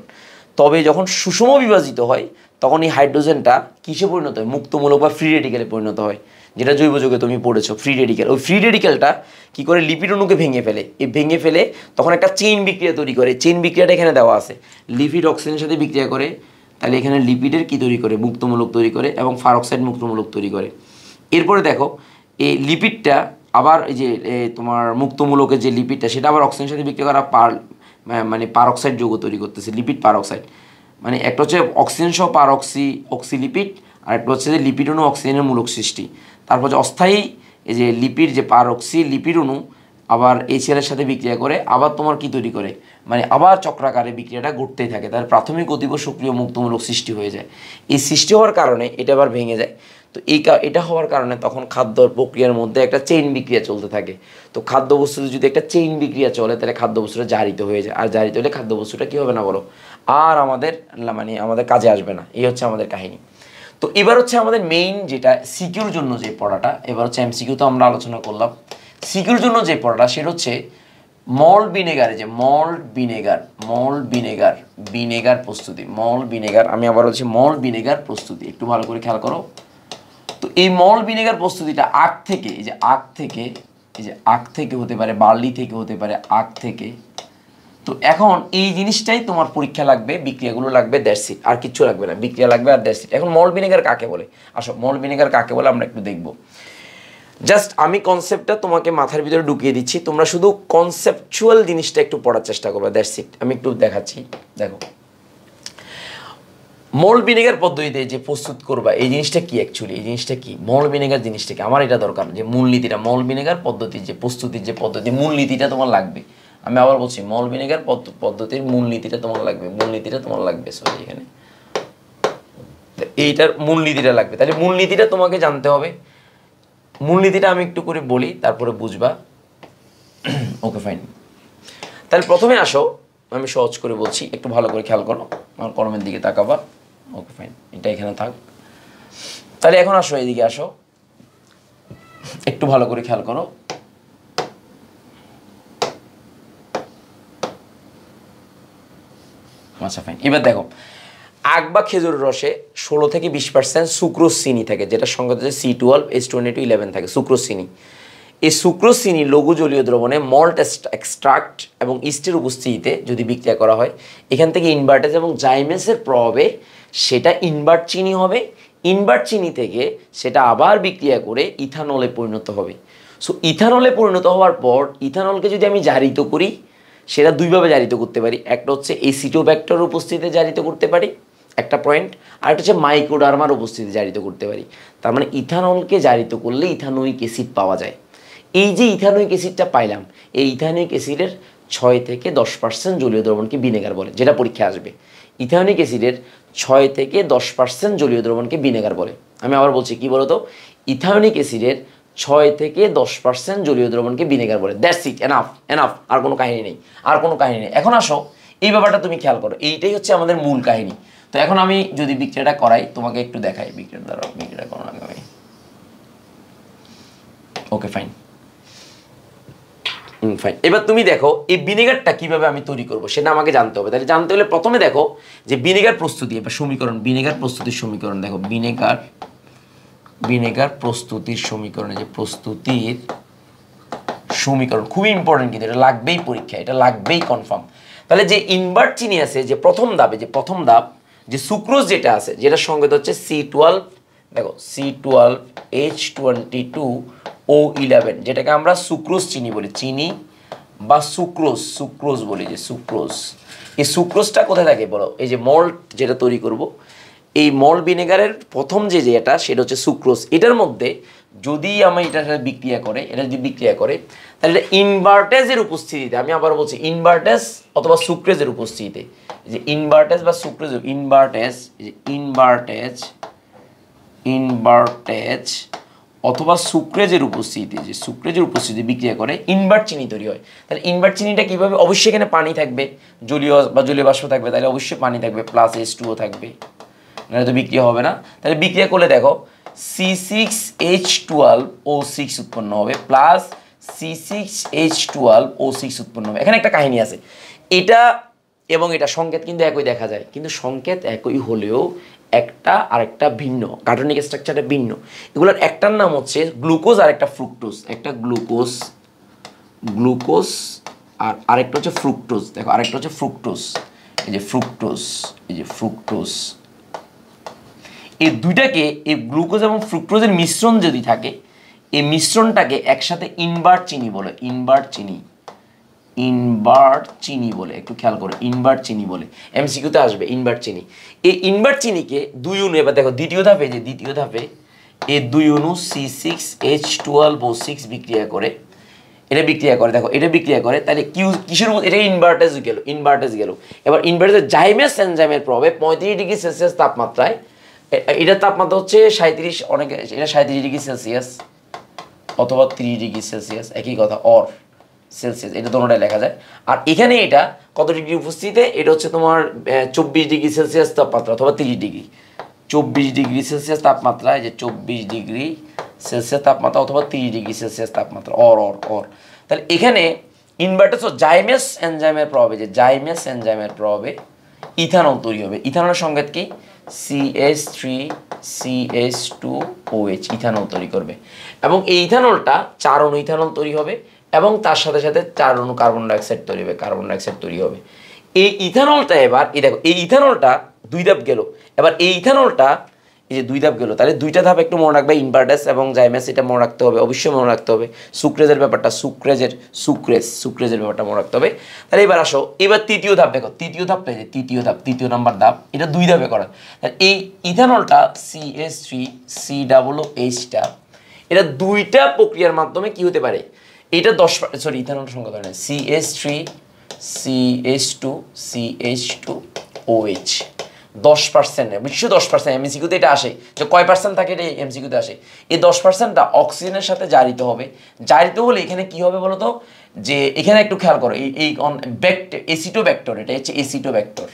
তবে যখন সুষম বিভাজিত হয় তখন এই হাইড্রোজেনটা কিসে পরিণত হয়? মুক্তমূলক বা ফ্রি রেডিক্যালে পরিণত হয়, যেটা জৈব যৌগে তুমি পড়েছো, ফ্রি রেডিক্যাল। ওই ফ্রি রেডিক্যালটা কী করে? লিপিড অণুকে ভেঙে ফেলে তখন একটা চেইন বিক্রিয়া তৈরি করে। চেইন বিক্রিয়াটা এখানে দেওয়া আছে, লিপিড অক্সিজেনের সাথে বিক্রিয়া করে, তাহলে এখানে লিপিডের কী তৈরি করে? মুক্তমূলক তৈরি করে, এবং ফারঅক্সাইড মুক্তমূলক তৈরি করে। এরপরে দেখো, এই লিপিডটা আবার এই যে তোমার মুক্তমূলকের যে লিপিডটা, সেটা আবার অক্সিজেনের সাথে বিক্রিয়া করা মানে পারঅক্সাইড যৌগ তৈরি করতেছে, লিপিড পারঅক্সাইড। মানে একটা হচ্ছে অক্সিজেন সহ অক্সিলিপিড, আর একটা হচ্ছে যে লিপিড অণু অক্সিজেনের মূলক সৃষ্টি। তারপর যে অস্থায়ী এই যে লিপিড, যে লিপিড অণু আবার HCl এর সাথে বিক্রিয়া করে আবার তোমার কি তৈরি করে, মানে আবার চক্রাকারে বিক্রিয়াটা ঘটতেই থাকে। তার প্রাথমিক অতীব সক্রিয় মুক্তমূলক সৃষ্টি হয়ে যায়। এই সৃষ্টি হওয়ার কারণে এটা আবার ভেঙে যায়। তো এটা হওয়ার কারণে তখন খাদ্য প্রক্রিয়ার মধ্যে একটা চেইন বিক্রিয়া চলতে থাকে। তো খাদ্যবস্তুতে যদি একটা চেইন বিক্রিয়া চলে তাহলে খাদ্যবস্তুটা জারিত হয়ে যায়, আর জারিত হলে খাদ্যবস্তুটা কী হবে না বলো? আর আমাদের কাজে আসবে না। এই হচ্ছে আমাদের কাহিনী। তো এবার হচ্ছে আমাদের মেইন যেটা সিকিউর জন্য যে পড়াটা, এবার হচ্ছে MCQ তো আমরা আলোচনা করলাম। সিকিউর জন্য যে পড়াটা সেটা হচ্ছে মল্ট ভিনেগারে, যে মল্ট ভিনেগার প্রস্তুতি। আমি আবার হচ্ছে মল্ট ভিনেগার প্রস্তুতি, একটু ভালো করে খেয়াল করো। তো এই মল্ট ভিনেগার প্রস্তুতিটা আখ থেকে হতে পারে, বার্লি থেকে হতে পারে, আখ থেকে। তো এখন এই জিনিসটাই তোমার পরীক্ষা লাগবে, বিক্রিয়াগুলো লাগবে, দ্যাটস ইট, আর কিচ্ছু লাগবে না, বিক্রিয়া লাগবে আর দ্যাটস ইট। এখন মল্ট ভিনেগার কাকে বলে? আসো, মল্ট ভিনেগার কাকে বলে আমরা একটু দেখব। জাস্ট আমি কনসেপ্টটা তোমাকে মাথার ভিতরে ঢুকিয়ে দিচ্ছি, তোমরা শুধু কনসেপচুয়াল জিনিসটা একটু পড়ার চেষ্টা করবে, দ্যাটস ইট। আমি একটু দেখাচ্ছি, দেখো। মল্ট ভিনেগার পদ্ধতিতে যে প্রস্তুত করবা এই জিনিসটা কি? অ্যাকচুয়ালি এই জিনিসটা কি? মল্ট ভিনেগার জিনিসটা কি? আমার এটা দরকার, যে মূলনীতিটা, মল্ট ভিনেগার পদ্ধতির যে প্রস্তুতির যে পদ্ধতি, মূলনীতিটা তোমার লাগবে। আমি আবার বলছি, মল্ট ভিনেগার পদ্ধতির মূলনীতিটা তোমার লাগবে, সরি, এখানে এইটার মূলনীতিটা লাগবে। তাহলে মূলনীতিটা তোমাকে জানতে হবে। মূলনীতিটা আমি একটু করে বলি, তারপরে বুঝবা। ওকে, ফাইন। তাহলে প্রথমে আসো, আমি সহজ করে বলছি, একটু ভালো করে খেয়াল করো, আমার কলমের দিকে তাকাবা। ওকে, ফাইন, এটা এখানে থাক। তাহলে এখন আসো, এইদিকে আসো, একটু ভালো করে খেয়াল করো। আচ্ছা, ফাইন। এবার দেখো, আখ বা খেজুরের রসে 16 থেকে 20% সুক্রোজ চিনি থাকে, যেটা সংকেত হচ্ছে C12H2211 থাকে, সুক্রোজ চিনি। এই সুক্রোজ চিনি লঘু জলীয় দ্রবণে মল্ট এক্সট্রাক্ট এবং ইস্টের উপস্থিতিতে যদি বিক্রিয়া করা হয়, এখান থেকে ইনভার্টেজ এবং জাইমেসের প্রভাবে সেটা ইনভার্ট চিনি হবে। ইনভার্ট চিনি থেকে সেটা আবার বিক্রিয়া করে ইথানলে পরিণত হবে। সো ইথানলে পরিণত হওয়ার পর ইথানলকে যদি আমি জারিত করি, সেটা দুইভাবে জারিত করতে পারি। একটা হচ্ছে এসিটোব্যাক্টরের উপস্থিতিতে জারিত করতে পারি, একটা পয়েন্ট। আর একটা হচ্ছে মাইক্রোডার্মার উপস্থিতিতে জারিত করতে পারি। তার মানে ইথানলকে জারিত করলে ইথানোয়িক অ্যাসিড পাওয়া যায়। এই যে ইথানোয়িক অ্যাসিডটা পাইলাম, এই ইথানোয়িক অ্যাসিডের 6 থেকে 10% জলীয় দ্রবণকে ভিনেগার বলে, যেটা পরীক্ষা আসবে। ইথানোয়িক অ্যাসিডের 6 থেকে 10% জলীয় দ্রবণকে ভিনেগার বলে। আমি আবার বলছি, কি বলতো, ইথানোয়িক অ্যাসিডের 6 থেকে 10% জলীয় দ্রবণকে ভিনেগার বলে। দ্যাটস ইট, এনাফ এনাফ, আর কোনো কাহিনী নেই, আর কোনো কাহিনী নেই। এখন আসো এই ব্যাপারটা তুমি খেয়াল করো, এইটাই হচ্ছে আমাদের মূল কাহিনী। তো এখন আমি যদি বিক্রিয়াটা করাই, তোমাকে একটু দেখাই বিক্রিয়াটা। দ্বারা বিক্রিয়াটা করানো আগে, ওকে ফাইন ফাইন। এবার তুমি দেখো এই ভিনেগারটা কিভাবে আমি তৈরি করব সেটা আমাকে জানতে হবে। তাহলে জানতে হলে প্রথমে দেখো যে ভিনেগার প্রস্তুতি, এবার সমীকরণ, ভিনেগার প্রস্তুতির সমীকরণ দেখো। ভিনেগার প্রস্তুতির সমীকরণে যে প্রস্তুতির সমীকরণ খুবই ইম্পর্টেন্ট, কিন্তু এটা লাগবেই পরীক্ষা, এটা লাগবেই কনফার্ম। তাহলে যে ইনভার্ট চিনি আছে, যে প্রথম ধাপ যে সুক্রোজ যেটা আছে, যেটার সংকেত হচ্ছে C12, দেখো C12H22O11, যেটাকে আমরা সুক্রোজ চিনি বলি, চিনি বা সুক্রোজ বলি, যে সুক্রোজ। এই সুক্রোজটা কোথায় থাকে বলো? এই যে মল্ট যেটা তৈরি করব, এই মল ভিনেগারের প্রথম যে যেটা, সেটা হচ্ছে সুক্রোজ। এটার মধ্যে যদি আমি এটা বিক্রিয়া করে তাহলে এটা ইনভার্টেজের উপস্থিতিতে, আমি আবার বলছি ইনভার্টেজ অথবা সুক্রেজের উপস্থিতিতে, যে ইনভার্টেজ বা সুক্রেজ, ইনভার্টেজ অথবা সুক্রেজের উপস্থিতিতে, যে সুক্রেজের উপস্থিতিতে বিক্রিয়া করে ইনভার্ট চিনি তৈরি হয়। তাহলে ইনভার্ট চিনিটা কীভাবে? অবশ্যই এখানে পানি থাকবে, জলীয় বাষ্প থাকবে, তাহলে অবশ্যই পানি থাকবে, প্লাস H2O থাকবে, নাহলে তো বিক্রিয়া হবে না। তাহলে বিক্রিয়া করলে দেখো C6H12O6 উৎপন্ন হবে, প্লাস C6H12O6 উৎপন্ন হবে। এখানে একটা কাহিনী আছে, এটা এবং এটা সংকেত কিন্তু একই দেখা যায়, কিন্তু সংকেত একই হলেও একটা আরেকটা ভিন্ন, কার্বনিক স্ট্রাকচারটা ভিন্ন। এগুলোর একটার নাম হচ্ছে গ্লুকোজ আর একটা ফ্রুক্টোজ, একটা গ্লুকোজ আর আরেকটা হচ্ছে ফ্রুক্টোজ। দেখো আরেকটা হচ্ছে ফ্রুক্টোজ, এই যে ফ্রুক্টোজ। এই দুইটাকে, এই গ্লুকোজ এবং ফ্রুক্টোজের মিশ্রণ যদি থাকে, এই মিশ্রণটাকে একসাথে ইনভার্ট চিনি বলে, ইনভার্ট চিনি বলে। একটু খেয়াল করো, ইনভার্ট চিনি বলে, এমসিকিউতে আসবে ইনভার্ট চিনি। এই ইনভার্ট চিনিকে 2 অণু, এবার দেখো দ্বিতীয় ধাপে এই 2 অণু C6H12O6 বিক্রিয়া করে, দেখো এটা বিক্রিয়া করে, তাহলে কিসের উপর? এটা ইনভার্টেজ গেল। এবার ইনভার্টেজের জাইমেস এনজাইমের প্রভাবে 35 ডিগ্রি সেলসিয়াস তাপমাত্রায়, এটার তাপমাত্রা হচ্ছে 37, অনেকে এটা 37 ডিগ্রি সেলসিয়াস অথবা 30 ডিগ্রি সেলসিয়াস, একই কথা, অর সেলসিয়াস, এটা দোনোটাই লেখা যায়। আর এখানে এটা কত ডিগ্রি উপস্থিতিতে? এটা হচ্ছে তোমার 24 ডিগ্রি সেলসিয়াস তাপমাত্রা অথবা 30 ডিগ্রি, 24 ডিগ্রি সেলসিয়াস তাপমাত্রা, এই যে 24 ডিগ্রি সেলসিয়াস তাপমাত্রা অথবা 30 ডিগ্রি সেলসিয়াস তাপমাত্রা, অর। তাহলে এখানে ইনভার্টেজ ও জাইমেস এনজাইমের প্রভাবে ইথানল তৈরি হবে। ইথানলের সংকেত কি? CH3CH2OH, ইথানল তৈরি করবে। এবং এই ইথানলটা 4 অণু ইথানল তৈরি হবে, এবং তার সাথে 4 অণু কার্বন ডাইঅক্সাইড তৈরি হবে। এই ইথানলটা, এবার এই দেখো, এই ইথানলটা 2 ধাপ গেল। এবার এই ইথানলটা, এই যে 2 ধাপ গেল, তাহলে 2টা ধাপ একটু মনে রাখবে, ইনভার্টেজ এবং জাইমেস, এটা মনে রাখতে হবে, অবশ্যই মনে রাখতে হবে। সুক্রেজের ব্যাপারটা, সুক্রেজের ব্যাপারটা মনে রাখতে হবে। তাহলে এবার আসো, এবার তৃতীয় ধাপ দেখো, তৃতীয় নাম্বার ধাপ, এটা 2 ধাপে করা। তাহলে এই ইথানলটা CH3COOH, এটা 2টা প্রক্রিয়ার মাধ্যমে কি হতে পারে? এটা ইথানল সংখ্যা ধরে নেয় CH3CH2CH2OH 10%, বিশ্ব 10%, এমসিকিউতে এটা আসে যে কয় পার্সেন্ট থাকে, এটা এমসিকিউতে আসে। এই 10%টা অক্সিজেনের সাথে জারিত হবে। জারিত হলে এখানে কি হবে বলতো, যে এখানে একটু খেয়াল করো, এই এসিটোব্যাক্টর, এটা হচ্ছে এসিটোব্যাক্টর,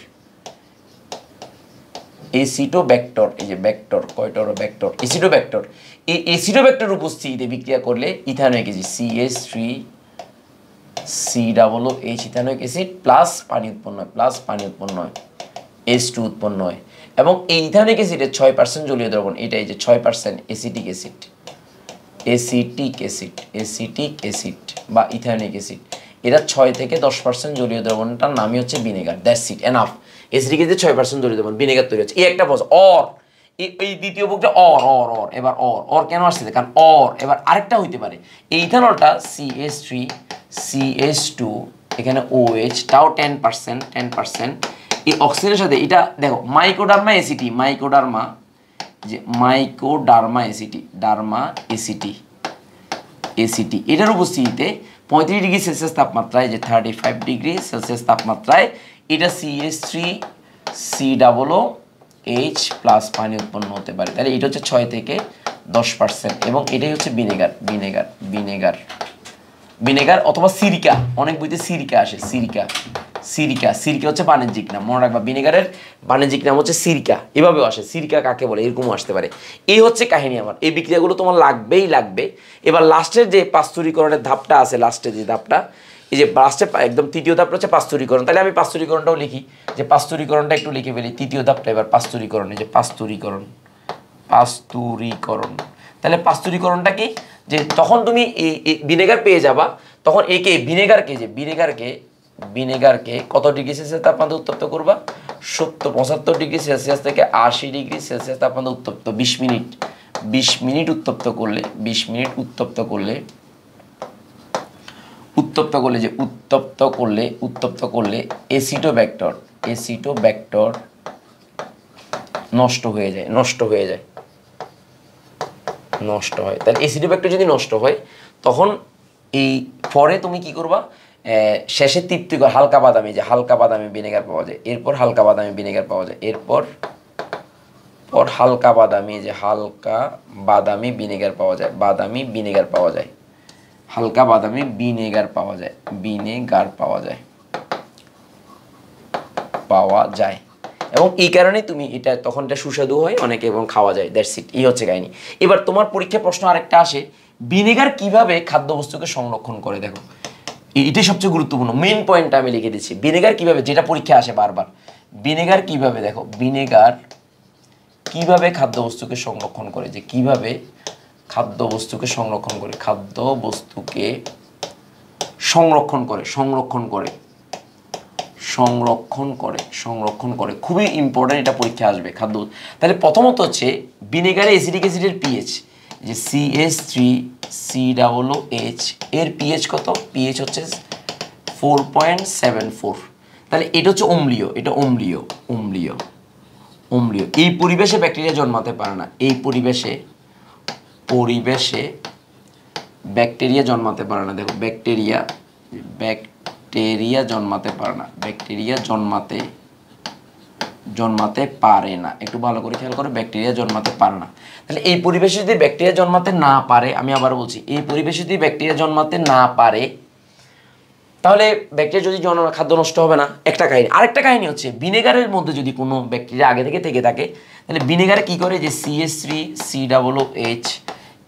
এই যে ব্যাক্টর, কয়টা ব্যাক্টর, এসিটোব্যাক্টর। এই এসিটোব্যাক্টর উপস্থিতিতে বিক্রিয়া করলে ethanoic acid CH3COOH, ethanoic acid plus পানি উৎপন্ন হয়, H2 উৎপন্ন হয়। এবং এই ইথানোয়িক অ্যাসিডের 6% জলীয় দ্রবণ, এটা এই যে 6% acetic acid, acetic acid, acetic acid বা ইথানিক অ্যাসিড, এরা 6 থেকে 10% জলীয় দ্রবণটার নামই হচ্ছে vinegar. That's it, enough. Acetic acid 6% জলীয় দ্রবণ, ভিনেগার তৈরি হচ্ছে। এই একটা পজ অর, এই দ্বিতীয় পক্ষটা অর অর অর, এবার অর কেন আসছে? কারণ অর এবার আরেকটা হইতে পারে। এই ইথানলটা CH3 CH2 এখানে OH টাও 10%, এই অক্সিজেনের সাথে এটা দেখো মাইকোডার্মা এসিটি, মাইকোডার্মা যে মাইকোডার্মা এসিটি, ডার্মা এসিটি, এসিটি এটার উপস্থিতিতে 35 ডিগ্রি সেলসিয়াস তাপমাত্রায়, যে 35 ডিগ্রি সেলসিয়াস তাপমাত্রায় এটা CH3 COOH প্লাস পানি উৎপন্ন হতে পারে। তাহলে এটা হচ্ছে 6 থেকে 10% এবং এটাই হচ্ছে ভিনেগার, ভিনেগার ভিনেগার ভিনেগার অথবা সিরিকা। অনেক বইতে সিরিকা আসে, সিরিকা, সিরিকা, সিরিকা হচ্ছে বাণিজ্যিক নাম, মনে রাখবা। ভিনেগারের বাণিজ্যিক নাম হচ্ছে সিরিকা, এভাবেও আসে। সিরিকা কাকে বলে এরকমও আসতে পারে। এই হচ্ছে কাহিনী আমার। এই বিক্রিয়াগুলো তোমার লাগবেই লাগবে। এবার লাস্টের যে পাস্তুরীকরণের ধাপটা আছে, লাস্টের যে ধাপটা, এই যে লাস্টে একদম তৃতীয় ধাপটা হচ্ছে পাস্তুরীকরণ। তাহলে আমি পাস্তুরীকরণটাও লিখি, যে পাস্তুরীকরণটা একটু লিখে ফেলি। তৃতীয় ধাপটা এবার পাস্তুরীকরণ, এই যে পাস্তুরীকরণ, পাস্তুরীকরণ। তাহলে পাস্তুরীকরণটা কি? যে তখন তুমি এই ভিনেগার পেয়ে যাবা, তখন একে ভিনেগারকে, যে ভিনেগারকে কত ডিগ্রি সেলসিয়াস তাপমাত্রা উত্তপ্ত করবা? 75 ডিগ্রি সেলসিয়াস থেকে 80 ডিগ্রি সেলসিয়াস তাপমাত্রা উত্তপ্ত 20 মিনিট, 20 মিনিট উত্তপ্ত করলে, 20 মিনিট উত্তপ্ত করলে এসিটোব্যাক্টর নষ্ট হয়ে যায়, নষ্ট হয়। তাহলে এসিটোব্যাক্টর যদি নষ্ট হয়, তখন এই পরে তুমি কি করবা? শেষে তৃপ্তি হালকা বাদামি, যে হালকা বাদামি ভিনেগার পাওয়া যায়। এরপর হালকা বাদামি ভিনেগার পাওয়া যায়। এরপর হালকা বাদামি, যে হালকা বাদামি ভিনেগার পাওয়া যায়, বাদামি ভিনেগার পাওয়া যায়, হালকা বাদামি ভিনেগার পাওয়া যায়, ভিনেগার পাওয়া যায়। এবং এই কারণে তুমি এটা তখন এটা সুস্বাদু হয় অনেকে এবং খাওয়া যায়। দ্যাটস ইট, এই হচ্ছে কাহিনী। এবার তোমার পরীক্ষা প্রশ্ন আরেকটা আসে, ভিনেগার কিভাবে খাদ্যবস্তুকে সংরক্ষণ করে। দেখো এটাই সবচেয়ে গুরুত্বপূর্ণ, মেইন পয়েন্টটা আমি লিখে দিচ্ছি। ভিনেগার কিভাবে, যেটা পরীক্ষা আসে বারবার, ভিনেগার কিভাবে, দেখো ভিনেগার কিভাবে খাদ্যবস্তুকে সংরক্ষণ করে, যে কিভাবে খাদ্যবস্তুকে সংরক্ষণ করে, খাদ্যবস্তুকে সংরক্ষণ করে, খুবই ইম্পর্টেন্ট, এটা পরীক্ষা আসবে খাদ্য। তাহলে প্রথমত হচ্ছে ভিনেগারে অ্যাসিডিক অ্যাসিডের পিএইচ, যে CH3 COOH এর পিএইচ কত? পিএইচ হচ্ছে 4.74। তাহলে এটা হচ্ছে অম্লীয়, এটা অম্লীয়। এই পরিবেশে ব্যাকটেরিয়া জন্মাতে পারে না, এই পরিবেশে ব্যাকটেরিয়া জন্মাতে পারে না। দেখো ব্যাকটেরিয়া জন্মাতে পারে না, ব্যাকটেরিয়া জন্মাতে পারে না। একটু ভালো করে খেয়াল করো, ব্যাকটেরিয়া জন্মাতে পারে না। তাহলে এই পরিবেশে যদি ব্যাকটেরিয়া জন্মাতে না পারে, আমি আবার বলছি, এই পরিবেশে যদি ব্যাকটেরিয়া জন্মাতে না পারে, তাহলে ব্যাকটেরিয়া যদি খাদ্য নষ্ট হবে না, একটা কাহিনী। আরেকটা কাহিনী হচ্ছে ভিনেগারের মধ্যে যদি কোনো ব্যাকটেরিয়া আগে থেকে থাকে, তাহলে ভিনেগারে কি করে, যে CH3 COOH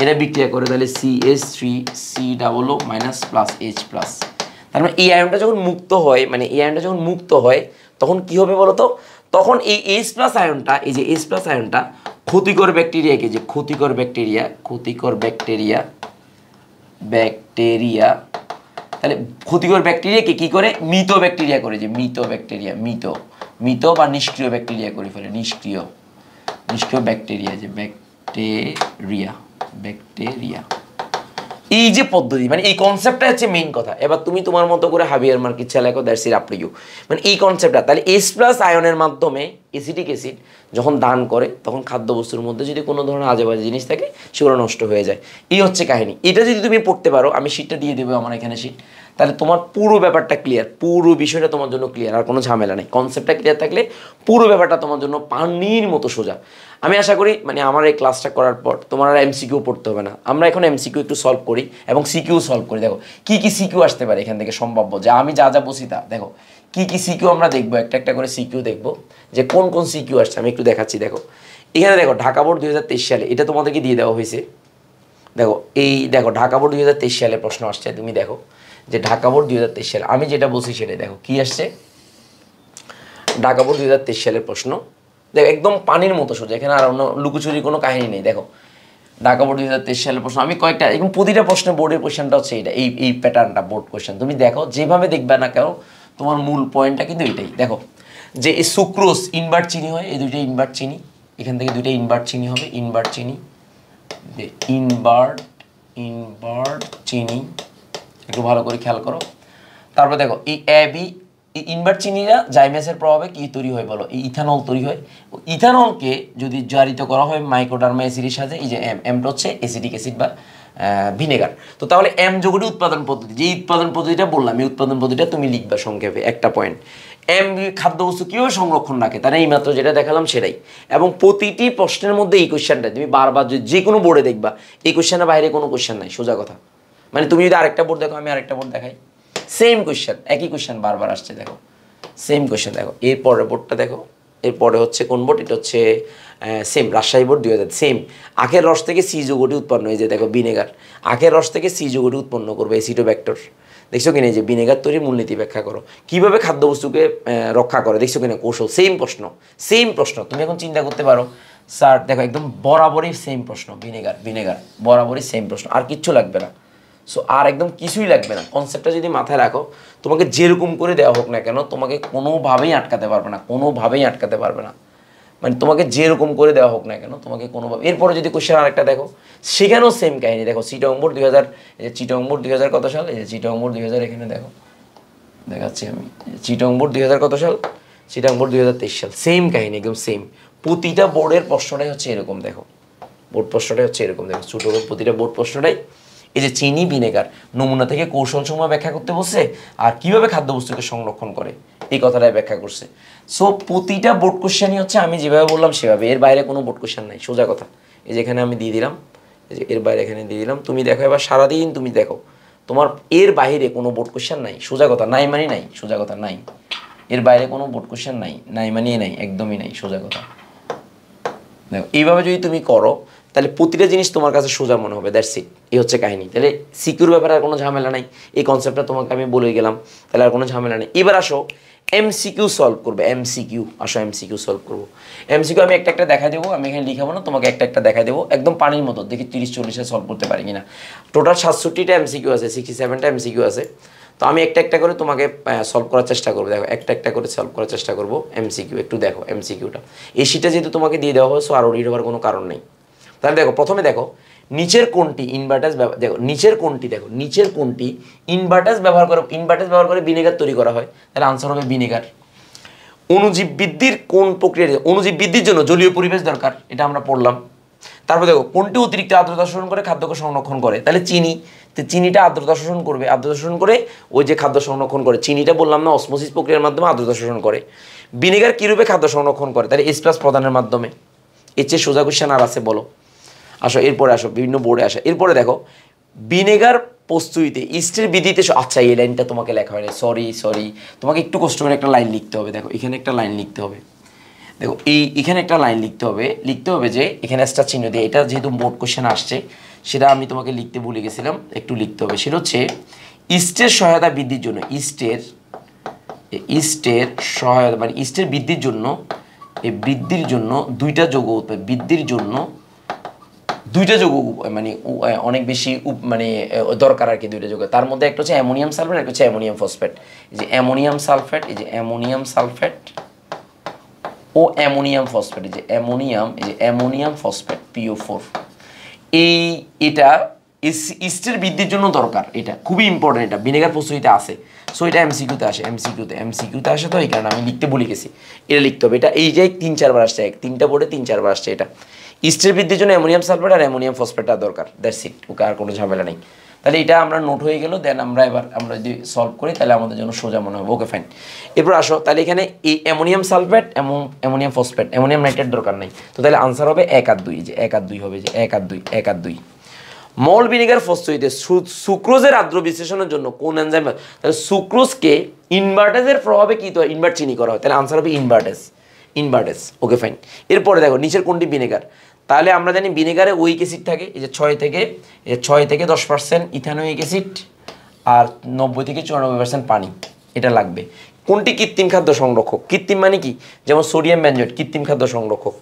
এটা বিক্রিয়া করে, তাহলে CH3 COO plus H plus. তার মানে এই আয়নটা যখন মুক্ত হয়, তখন কি হবে বলো তো? তখন এই H প্লাস আয়নটা, এই যে H প্লাস আয়নটা ক্ষতিকর ব্যাকটেরিয়াকে, যে ক্ষতিকর ব্যাকটেরিয়া, তাহলে ক্ষতিকর ব্যাকটেরিয়াকে কি করে? মৃত ব্যাকটেরিয়া করে, যে মৃত বা নিষ্ক্রিয় ব্যাকটেরিয়া করে ফেলে, নিষ্ক্রিয় ব্যাকটেরিয়া, যে ব্যাকটেরিয়া। এই যে পদ্ধতি, মানে এই কনসেপ্টটা হচ্ছে মেইন কথা। এবার তুমি তোমার মতো করে হাবিয়ার মার্ক ইচ্ছা লেখো, that's it up to you. মানে এই কনসেপ্টটা, তাহলে H প্লাস আয়নের মাধ্যমে অ্যাসিটিক অ্যাসিড যখন দান করে, তখন খাদ্যবস্তুর মধ্যে যদি কোনো ধরনের আজেবাজে জিনিস থাকে, সেগুলো নষ্ট হয়ে যায়। এই হচ্ছে কাহিনী। এটা যদি তুমি পড়তে পারো, আমি শীটটা দিয়ে দেবো, আমার এখানে শীট, তাহলে তোমার পুরো ব্যাপারটা ক্লিয়ার, পুরো বিষয়টা তোমার জন্য ক্লিয়ার, আর কোনো ঝামেলা নেই। কনসেপ্টটা ক্লিয়ার থাকলে পুরো ব্যাপারটা তোমার জন্য পানির মতো সোজা। আমি আশা করি মানে আমার এই ক্লাসটা করার পর তোমার আর MCQ পড়তে হবে না। আমরা এখন MCQ একটু সলভ করি এবং সিকিউ সলভ করি। দেখো কি সিকিউ আসতে পারে এখান থেকে সম্ভাব্য, যে আমি যা বসি তা। দেখো কি সিকিউ আমরা দেখবো, একটা করে সিকিউ দেখবো, যে কোন সিকিউ আসছে আমি একটু দেখাচ্ছি। দেখো এখানে দেখো ঢাকা বোর্ড 2023 সালে, এটা তোমাদেরকে দিয়ে দেওয়া হয়েছে। দেখো ঢাকা বোর্ড 2023 সালে প্রশ্ন আসছে। তুমি দেখো যে ঢাকা বোর্ড 2023 সালে, আমি যেটা বলছি সেটাই দেখো কি আসছে। ঢাকা বোর্ড 2023 সালের প্রশ্ন, দেখো একদম পানির মতো সোজা, এখানে আর অন্য লুকোচুরি কোনো কাহিনী নেই। দেখো ঢাকা বোর্ড 2023 সালের প্রশ্ন। আমি কয়েকটা এবং প্রতিটা প্রশ্নে বোর্ডের কোয়েশ্চেনটা হচ্ছে এটা, এই প্যাটার্নটা বোর্ড কোয়েশ্চেন। তুমি দেখো যেভাবে দেখবে না কেন তোমার মূল পয়েন্টটা কিন্তু এটাই। দেখো যে এই সুক্রোজ ইনভার্ট চিনি হয়, এই দুইটা ইনভার্ট চিনি, এখান থেকে দুইটা ইনভার্ট চিনি হবে, ইনভার্ট চিনি, যে ইনভার্ট চিনি, একটু ভালো করে খেয়াল করো। তারপর দেখো এই এবি ইনভার্ট চিনিরা জাইমেসের প্রভাবে কি তৈরি হয় বলো, এই ইথানল তৈরি হয়। ইথানলকে যদি জারিত করা হয় মাইক্রোডার্মা অ্যাসিডের সাথে, এই যে এমটা হচ্ছে অ্যাসিডিক অ্যাসিড বা ভিনেগার। তো তাহলে এম যৌগটি উৎপাদন পদ্ধতি, যে উৎপাদন পদ্ধতিটা বললাম এই উৎপাদন পদ্ধতিটা তুমি লিখবা সংক্ষেপে একটা পয়েন্ট। এম খাদ্যবস্তু কীভাবে সংরক্ষণ রাখে তারা এইমাত্র যেটা দেখালাম সেটাই। এবং প্রতিটি প্রশ্নের মধ্যে এই কোয়েশ্চেনটা তুমি বারবার যে কোনো বোর্ডে দেখবা, এই কোয়েশ্চেনের বাইরে কোনো কোয়েশ্চেন নাই, সোজা কথা। মানে তুমি যদি আরেকটা বোর্ড দেখো, আমি আরেকটা বোর্ড দেখাই, সেম কোয়েশ্চেন, একই কোয়েশ্চেন বারবার আসছে, দেখো সেম কোয়েশ্চেন। দেখো এর পরের বোর্ডটা দেখো, এরপরে হচ্ছে কোন বোর্ড, এটা হচ্ছে সেম রাজশাহী বোর্ড 2000, সেম। আখের রস থেকে সি যৌগটি উৎপন্ন হয়ে যায়, দেখো ভিনেগার, আখের রস থেকে সি যৌগটি উৎপন্ন করবে অ্যাসিডোব্যাক্টর। দেখছো কিনা যে ভিনেগার তৈরির মূলনীতি ব্যাখ্যা করো, কীভাবে খাদ্যবস্তুকে রক্ষা করে, দেখছো কিনা কৌশল, সেম প্রশ্ন, সেম প্রশ্ন। তুমি এখন চিন্তা করতে পারো স্যার দেখো একদম বরাবরই সেম প্রশ্ন, ভিনেগার বরাবরই সেম প্রশ্ন, আর কিচ্ছু লাগবে না। সো আর একদম কিছুই লাগবে না, কনসেপ্টটা যদি মাথায় রাখো, তোমাকে যেরকম করে দেওয়া হোক না কেন তোমাকে কোনোভাবেই আটকাতে পারবে না, কোনোভাবেই আটকাতে পারবে না। মানে তোমাকে যেরকম করে দেওয়া হোক না কেন তোমাকে কোনোভাবে। এরপরে যদি কোশ্চেন আরেকটা দেখো, সেখানেও সেম কাহিনী। দেখো চিটাগং বোর্ড 2000, এই যে চিটাগং বোর্ড 2000 কত সাল, এই যে চিটাগং বোর্ড 2000, এখানে দেখো দেখাচ্ছি আমি, চিটাগং বোর্ড 2000 কত সাল, চিটাগং বোর্ড 2023 সাল, সেম কাহিনী একদম সেম। প্রতিটা বোর্ডের প্রশ্নটাই হচ্ছে এরকম, দেখো বোর্ড প্রশ্নটাই হচ্ছে এরকম, দেখো ছোটো প্রতিটা বোর্ড প্রশ্নটাই এই যে চিনি ভিনেগার নমুনা থেকে কৌশল সময় ব্যাখ্যা করতে বসছে, আর কীভাবে খাদ্যবস্তুকে সংরক্ষণ করে এই কথাটাই ব্যাখ্যা করছে। সো প্রতিটা বোর্ড কোশ্চেনই হচ্ছে আমি যেভাবে বললাম সেভাবে, এর বাইরে কোনো বোর্ড কোশ্চেন নাই, সোজা কথা। এই যেখানে আমি দিয়ে দিলাম, এই যে এর বাইরে এখানে দিয়ে দিলাম, তুমি দেখো এবার সারাদিন তুমি দেখো তোমার এর বাইরে কোনো বোর্ড কোশ্চেন নাই, সোজা কথা, নাই মানে নাই, সোজা কথা নাই, এর বাইরে কোনো বোর্ড কোশ্চেন নাই, নাই মানে নাই, একদমই নাই, সোজা কথা। দেখো এইভাবে যদি তুমি করো তাহলে প্রতিটা জিনিস তোমার কাছে সোজা মনে হবে, দ্যাটস ইট, এই হচ্ছে কাহিনী। তাহলে সিকিউর ব্যাপারে আর কোনো ঝামেলা নাই, এই কনসেপ্টটা তোমাকে আমি বলে গেলাম, তাহলে আর কোনো ঝামেলা নেই। এবার আসো এমসিকিউ সলভ করবে, এমসিকিউ, আসো এমসিকিউ সলভ করবো। এমসিকিউ আমি একটা একটা দেখা দেবো, আমি এখানে লিখাবো না, তোমাকে একটা একটা দেখা দেবো একদম পানির মতো, দেখি 30-40-এ সলভ করতে পারি কিনা। টোটাল 67টা এমসিকিউ আছে, 67টা এমসিকিউ আছে। তো আমি একটা একটা করে তোমাকে সলভ করার চেষ্টা করবো, দেখো একটা একটা করে সলভ করার চেষ্টা করবো এমসিকিউ। একটু দেখো এমসিকিউটা, এই শিটটা যেহেতু তোমাকে দিয়ে দেওয়া হয় সো আর ওরিড হওয়ার কোনো কারণ নেই। তাহলে দেখো প্রথমে দেখো নিচের কোনটি ইনভার্টাস, দেখো নিচের কোনটি, দেখো নিচের কোনটি ইনভার্টাস ব্যবহার করে ভিনেগার তৈরি করা হয়, তাহলে আনসার হবে ভিনেগার। অণুজীব বৃদ্ধির কোন প্রক্রিয়া, অণুজীব বৃদ্ধির জন্য জলীয় পরিবেশ দরকার, এটা আমরা পড়লাম। তারপর দেখো কোনটি অতিরিক্ত আর্দ্রতা শোষণ করে খাদ্যকে সংরক্ষণ করে, তাহলে চিনি, তো চিনিটা আর্দ্রতা শোষণ করবে, আর্দ্রতা শোষণ করে ওই যে খাদ্য সংরক্ষণ করে, চিনিটা বললাম না অসমোসিস প্রক্রিয়ার মাধ্যমে আর্দ্রতা শোষণ করে। ভিনেগার কীরূপে খাদ্য সংরক্ষণ করে, তাহলে H+ প্রদানের মাধ্যমে। এর চেয়ে সোজা কোশ্চেন আর আছে বলো, আসো এরপরে আসো বিভিন্ন বোর্ডে আসো। এরপরে দেখো ভিনেগার প্রস্তুতিতে ইস্টের বিধিতে, আচ্ছা এই লাইনটা তোমাকে লেখা হয়নি, সরি, তোমাকে একটু কষ্ট করে একটা লাইন লিখতে হবে। দেখো এখানে একটা লাইন লিখতে হবে, দেখো এখানে একটা লাইন লিখতে হবে যে এখানে একটা চিহ্ন দিয়ে, এটা যেহেতু বোর্ড কোশ্চেন আসছে সেটা আমি তোমাকে লিখতে ভুলে গেছিলাম, একটু লিখতে হবে। সেটা হচ্ছে ইস্টের সহায়তা বৃদ্ধির জন্য, ইস্টের সহায়তা মানে ইস্টের বৃদ্ধির জন্য, এই বৃদ্ধির জন্য দুইটা যৌগ, বৃদ্ধির জন্য দুইটা যৌগ মানে অনেক বেশি মানে দরকার আর কি, দুইটা যৌগ। তার মধ্যে একটা হচ্ছে অ্যামোনিয়াম সালফেট, একটা হচ্ছে অ্যামোনিয়াম ফসফেট। এই যে অ্যামোনিয়াম সালফেট, এই যে অ্যামোনিয়াম সালফেট ও অ্যামোনিয়াম ফসফেট, এই যে অ্যামোনিয়াম ফসফেট PO4, এটা ইস্টের বৃদ্ধির জন্য দরকার, এটা খুবই ইম্পর্টেন্ট, এটা ভিনেগার প্রস্তুতিতে আসে। সো এটা এমসিকিউতে আসে, এমসিকিউতে আসে, তো এই কারণে আমি লিখতে ভুলে গেছি, এটা লিখতে হবে। এটা এই যে 3-4 বার আসছে, তিনটা বোর্ডে 3-4 বার আসছে। এটা ইস্টের বৃদ্ধির জন্য অ্যামোনিয়াম সালফেট আর অ্যামোনিয়াম ফসফেটটা দরকার, দ্যাটস ইট, ওকে আর কোনো ঝামেলা নেই। তাহলে এটা আমরা নোট হয়ে গেল, দেন আমরা যদি সলভ করি তাহলে আমাদের জন্য সোজা মনে হবে, ওকে ফাইন। এরপর আসো, তাহলে এখানে এই অ্যামোনিয়াম সালফেট এবং অ্যামোনিয়াম ফসফেট, অ্যামোনিয়াম নাইট্রেট দরকার নেই, তো তাহলে আনসার হবে 1 আর 2, যে 1 আর 2 হবে, যে 1 আর 2। মল ভিনেগার প্রস্তুতিতে সুক্রোজের আর্দ্র বিশ্লেষণের জন্য কোন এনজাইম, তাহলে সুক্রোজকে ইনভার্টাসের প্রভাবে কি হয়, ইনভার্ট চিনি করা হয়, তাহলে আনসার হবে ইনভার্টাস, ওকে ফাইন। এরপরে দেখো নিচের কোনটি ভিনেগার, তাহলে আমরা জানি ভিনেগারে ওইক অ্যাসিড থাকে, এই যে 6 থেকে 10% ইথানোইক অ্যাসিড আর 90 থেকে 94% পানি, এটা লাগবে। কোনটি কৃত্রিম খাদ্য সংরক্ষক, কৃত্রিম মানে কি, যেমন সোডিয়াম বেনজয়েট কৃত্রিম খাদ্য সংরক্ষক,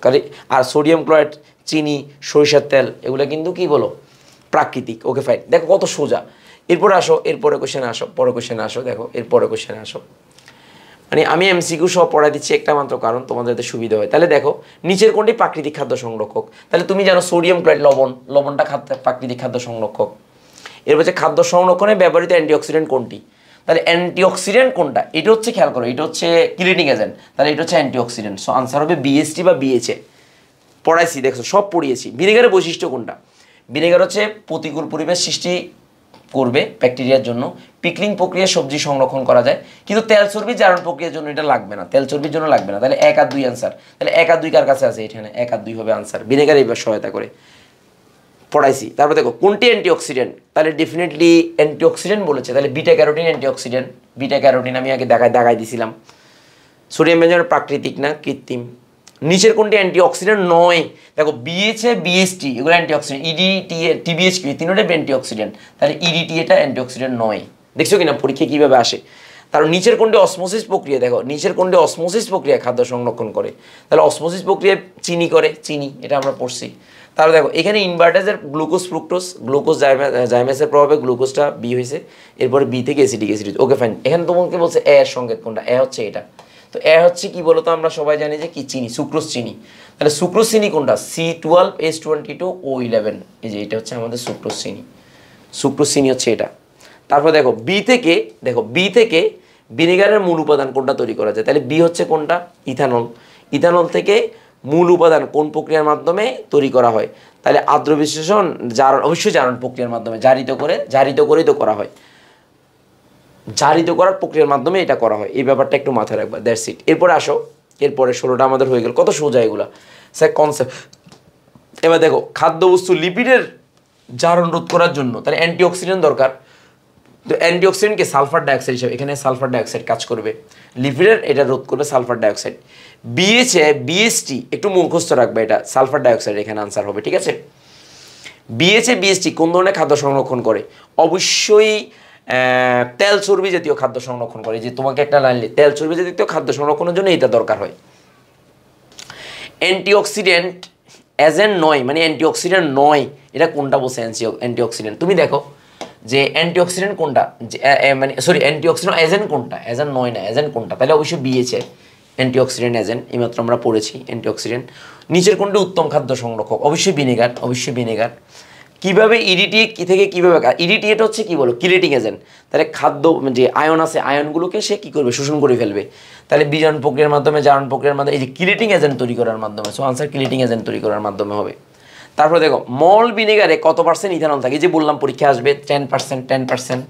আর সোডিয়াম ক্লোরাইড চিনি, সরিষার তেল, এগুলো কিন্তু কি বলো প্রাকৃতিক। ওকে ফাইন, দেখো কত সোজা। এরপরে আসো, এরপরে কোশ্চেনে আসো, পরে কোশ্চেনে আসো, দেখো এরপরে কোশ্চেনে আসো। মানে আমি এমসিকিউ সহ পড়াই দিচ্ছি একটা মাত্র কারণ তোমাদের যাতে সুবিধা হয়। তাহলে দেখো নিচের কোনটি প্রাকৃতিক খাদ্য সংরক্ষক? তাহলে তুমি জানো সোডিয়াম ক্লোরাইড, লবণটা প্রাকৃতিক খাদ্য সংরক্ষক। এরপর হচ্ছে খাদ্য সংরক্ষণে ব্যবহৃত অ্যান্টিঅক্সিডেন্ট কোনটি? তাহলে অ্যান্টিঅক্সিডেন্ট কোনটা? এটা হচ্ছে খেয়াল করো, এটা হচ্ছে কিলেটিং এজেন্ট, তাহলে এটা হচ্ছে অ্যান্টিঅক্সিডেন্ট। সো আনসার হবে বিএসটি বা বিএচএ। পড়াইছি, দেখছো সব পড়িয়েছি। ভিনেগারের বৈশিষ্ট্য কোনটা? ভিনেগার হচ্ছে প্রতিকূল পরিবেশ সৃষ্টি করবে ব্যাকটেরিয়ার জন্য। পিকলিং প্রক্রিয়ায় সবজি সংরক্ষণ করা যায়, কিন্তু তেল চর্বি জারণ প্রক্রিয়ার জন্য এটা লাগবে না, তেল চর্বির জন্য লাগবে না। তাহলে 1 আর 2 আনসার। তাহলে 1 আর 2 কার কাছে আছে? এখানে 1 আর 2 হবে আনসার। ভিনেগার এইবার সহায়তা করে পড়াইছি। তারপর দেখো কোনটি অ্যান্টিঅক্সিডেন্ট? তাহলে ডেফিনেটলি অ্যান্টিঅক্সিডেন্ট বলেছে, তাহলে beta carotene antioxidant. Beta carotene আমি আগে দাগাই দিছিলাম। সোডিয়াম বেঞ্জয়েড প্রাকৃতিক না কৃত্রিম? নিচের কোনটি অ্যান্টিঅক্সিডেন্ট নয়? দেখো বিএচএ, বিএসটি এগুলো অ্যান্টিঅক্সিডেন্ট, ইডিটিএ, টিবিএচপি তিনটাই অ্যান্টিঅক্সিডেন্ট, তাহলে ইডিটিএটা অ্যান্টিঅক্সিডেন্ট নয়। দেখছো কিনা পরীক্ষায় কীভাবে আসে। তার নিচের কোনটি অসমোসিস প্রক্রিয়া? দেখো নিচের কোনটি অসমোসিস প্রক্রিয়া খাদ্য সংরক্ষণ করে? তাহলে অসমোসিস প্রক্রিয়া চিনি করে, চিনি, এটা আমরা পড়ছি। তাহলে দেখো এখানে ইনভার্টাসের গ্লুকোজ ফ্রুক্টোজ, গ্লুকোজ জাইমেসের প্রভাবে গ্লুকোজটা বি হয়েছে, এরপরে বি থেকে এসিডিক অ্যাসিড। Okay fine. এখানে তোমাকে বলছে এ এর সংকেত কোনটা? এ হচ্ছে এটা। তো এ হচ্ছে কি বলতো, আমরা সবাই জানি যে কি চিনি, সুক্রোজ চিনি। তাহলে সুক্রোজ চিনি কোনটা? C12H22O11, এই যে এটা হচ্ছে আমাদের সুক্রোজ চিনি। সুক্রোজ চিনি হচ্ছে এটা। তারপর দেখো বি থেকে ভিনেগারের মূল উপাদান কোনটা তৈরি করা যায়? তাহলে বি হচ্ছে কোনটা? ইথানল। ইথানল থেকে মূল উপাদান কোন প্রক্রিয়ার মাধ্যমে তৈরি করা হয়? তাহলে আদ্র বিশ্লেষণ, অবশ্যই জারণ প্রক্রিয়ার মাধ্যমে, জারিত করেই তো করা হয়, জারিত করার প্রক্রিয়ার মাধ্যমে এটা করা হয়। এই ব্যাপারটা একটু মাথায় রাখবা, দ্যাটস ইট। এরপরে আসো, এরপরে 16টা আমাদের হয়ে গেল। কত সোজা এগুলা স্যার কনসেপ্ট। এবার দেখো খাদ্যবস্তু লিপিডের জারণ রোধ করার জন্য তাহলে অ্যান্টিঅক্সিডেন্ট দরকার। তো অ্যান্টিঅক্সিডেন্টকে সালফার ডাইঅক্সাইড হিসেবে, এখানে সালফার ডাইঅক্সাইড কাজ করবে, লিপিডের এটা রোধ করবে সালফার ডাইঅক্সাইড। বিএচএ, বিএসটি একটু মুখস্থ রাখবে, এটা সালফার ডাইঅক্সাইড এখানে আনসার হবে, ঠিক আছে? বিএচএ, বিএসটি কোন ধরনের খাদ্য সংরক্ষণ করে? অবশ্যই তেল চর্বি জাতীয় খাদ্য সংরক্ষণ করে। যে তোমাকে একটা লাইন, তেল চর্বি জাতীয় খাদ্য সংরক্ষণের জন্য এটা দরকার হয়। অ্যান্টিঅক্সিডেন্ট এজেন্ট নয়, মানে অ্যান্টিঅক্সিডেন্ট নয়, এটা কোনটা বলছে অ্যান্টিঅক্সিডেন্ট? তুমি দেখো যে অ্যান্টিঅক্সিডেন্ট কোনটা, মানে সরি অ্যান্টিঅক্সিডেন্ট এজেন্ট কোনটা? এজেন্ট নয় না, এজেন্ট কোনটা? তাহলে অবশ্যই বিএচএ অ্যান্টিঅক্সিডেন্ট এজেন্ট, এইমাত্র আমরা পড়েছি অ্যান্টিঅক্সিডেন্ট। নিচের কোনটি উত্তম খাদ্য সংরক্ষক? অবশ্যই ভিনেগার, অবশ্যই ভিনেগার। কীভাবে ইডিটি থেকে কীভাবে? ইডিটি এটা হচ্ছে কি বলো কিলেটিং এজেন্ট। তাহলে খাদ্য যে আয়ন আছে, আয়নগুলোকে সে কী করবে? শোষণ করে ফেলবে। তাহলে বিজারণ প্রক্রিয়ার মাধ্যমে, জারণ প্রক্রিয়ার মাধ্যমে, এই যে কিলেটিং এজেন্ট তৈরি করার মাধ্যমে। সো আনসার কিলেটিং এজেন্ট তৈরি করার মাধ্যমে হবে। তারপরে দেখো মল ভিনেগারে কত পার্সেন্ট ইথানল থাকে? এই যে বললাম পরীক্ষা আসবে 10%, 10%,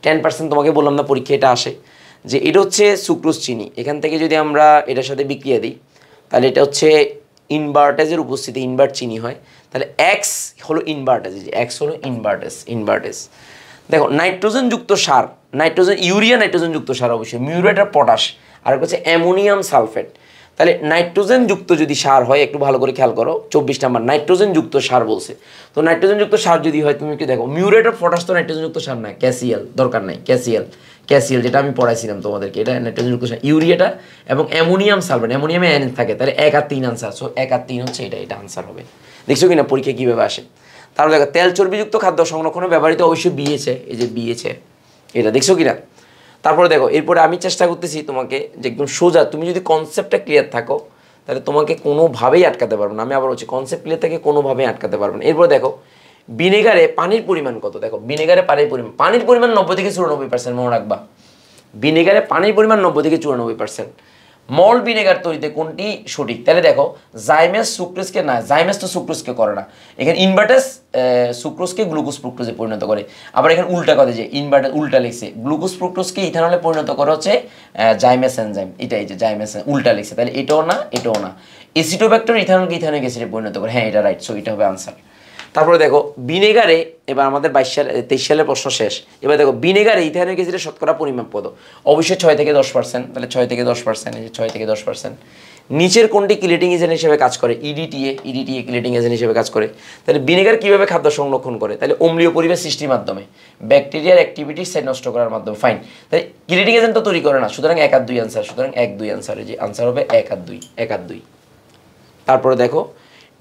10% তোমাকে বললাম না পরীক্ষা এটা আসে, যে এটা হচ্ছে সুক্রোজ চিনি। এখান থেকে যদি আমরা এটার সাথে বিক্রিয়া দিই, তাহলে এটা হচ্ছে ইনভার্টেজের উপস্থিতি, ইনভার্ট চিনি হয়। তাহলে এক্স হলো ইনভার্টেজ, যে এক্স হলো ইনভার্টেজ। দেখো নাইট্রোজেনযুক্ত সার, ইউরিয়া নাইট্রোজেনযুক্ত সার, অবশ্যই মিউরেট আর পটাশ, আর হচ্ছে অ্যামোনিয়াম সালফেট। তাহলে নাইট্রোজেনযুক্ত যদি সার হয়, একটু ভালো করে খেয়াল করো, 24 নাম্বার নাইট্রোজেনযুক্ত সার বলছে। তো নাইট্রোজেনযুক্ত সার যদি হয়, তুমি একটু দেখো মিউরেট আর পটাশ তো নাইট্রোজেনযুক্ত সার না, ক্যাসিয়াল দরকার নাই, ক্যাসিয়াল যেটা আমি পড়াইছিলাম তোমাদেরকে, এটা নাইট্রোজেনযুক্ত সার। ইউরিয়াটা এবং অ্যামোনিয়াম সালফেট, অ্যামোনিয়ামে এন থাকে, তাহলে 1 আর 3 আনসার। সো 1 আর 3 হচ্ছে এটা আনসার হবে। দেখছো কিনা পরীক্ষা কীভাবে আসে। তারপর দেখো তেল চর্বিযুক্ত খাদ্য সংরক্ষণে ব্যবহৃত অবশ্যই বিএচএ, এই যে বিএচএ এটা, দেখছো কিনা। তারপরে দেখো এরপরে আমি চেষ্টা করতেছি তোমাকে যে একদম সোজা, তুমি যদি কনসেপ্টটা ক্লিয়ার থাকো তাহলে তোমাকে কোনোভাবেই আটকাতে পারবে না। আমি আবার বলছি কনসেপ্ট ক্লিয়ার থাকে কোনোভাবেই আটকাতে পারবে না। এরপর দেখো ভিনেগারে পানির পরিমাণ কত? দেখো ভিনেগারে পানির পরিমাণ 90 থেকে 94%, মনে রাখবা। ভিনেগারে পানির পরিমাণ 90 থেকে 94%। মল ভিনেগার তৈরিতে কোনটি সঠিক? তাহলে দেখো জাইমেস সুক্রোজকে না, জাইমেস তো সুক্রোজকে করে না, এখানে ইনভার্টাস সুক্রোজকে গ্লুকোজ ফ্রুক্টোজে পরিণত করে। আবার এখানে উল্টা কথা, যে ইনভার্টাস উল্টা লিখছে, গ্লুকোজ ফ্রুক্টোজকে ইথানলে পরিণত করে হচ্ছে জাইমেস এনজাইম, এটাই যে জাইমেস উল্টা লিখছে, তাহলে এটাও না, এটাও না। এসিটোব্যাক্টর ইথানলকে ইথানিক অ্যাসিডে পরিণত করে, হ্যাঁ এটা রাইট। সো এটা হবে আনসার। তারপরে দেখো ভিনেগারে, এবার আমাদের 23 সালের প্রশ্ন শেষ। এবার দেখো ভিনেগারে ইথানিক অ্যাসিডের শতকরা পরিমাপ কত? অবশ্যই 6 থেকে 10%, তাহলে 6 থেকে 10%, এই যে 6 থেকে 10%। নিচের কোনটি কিলেটিং এজেন্ট হিসেবে কাজ করে? ইডিটিএ কিলেটিং এজেন্ট হিসেবে কাজ করে। তাহলে ভিনেগার কীভাবে খাদ্য সংরক্ষণ করে? তাহলে অম্লীয় পরিবেশ সৃষ্টির মাধ্যমে, ব্যাকটেরিয়ার অ্যাক্টিভিটি সেল নষ্ট করার মাধ্যমে, ফাইন। তাহলে কিলেটিং এজেন্ট তো তৈরি করে না, সুতরাং 1 আর 2 আনসার, সুতরাং 1, 2 আনসার, এই যে আনসার হবে 1 আর 2। তারপরে দেখো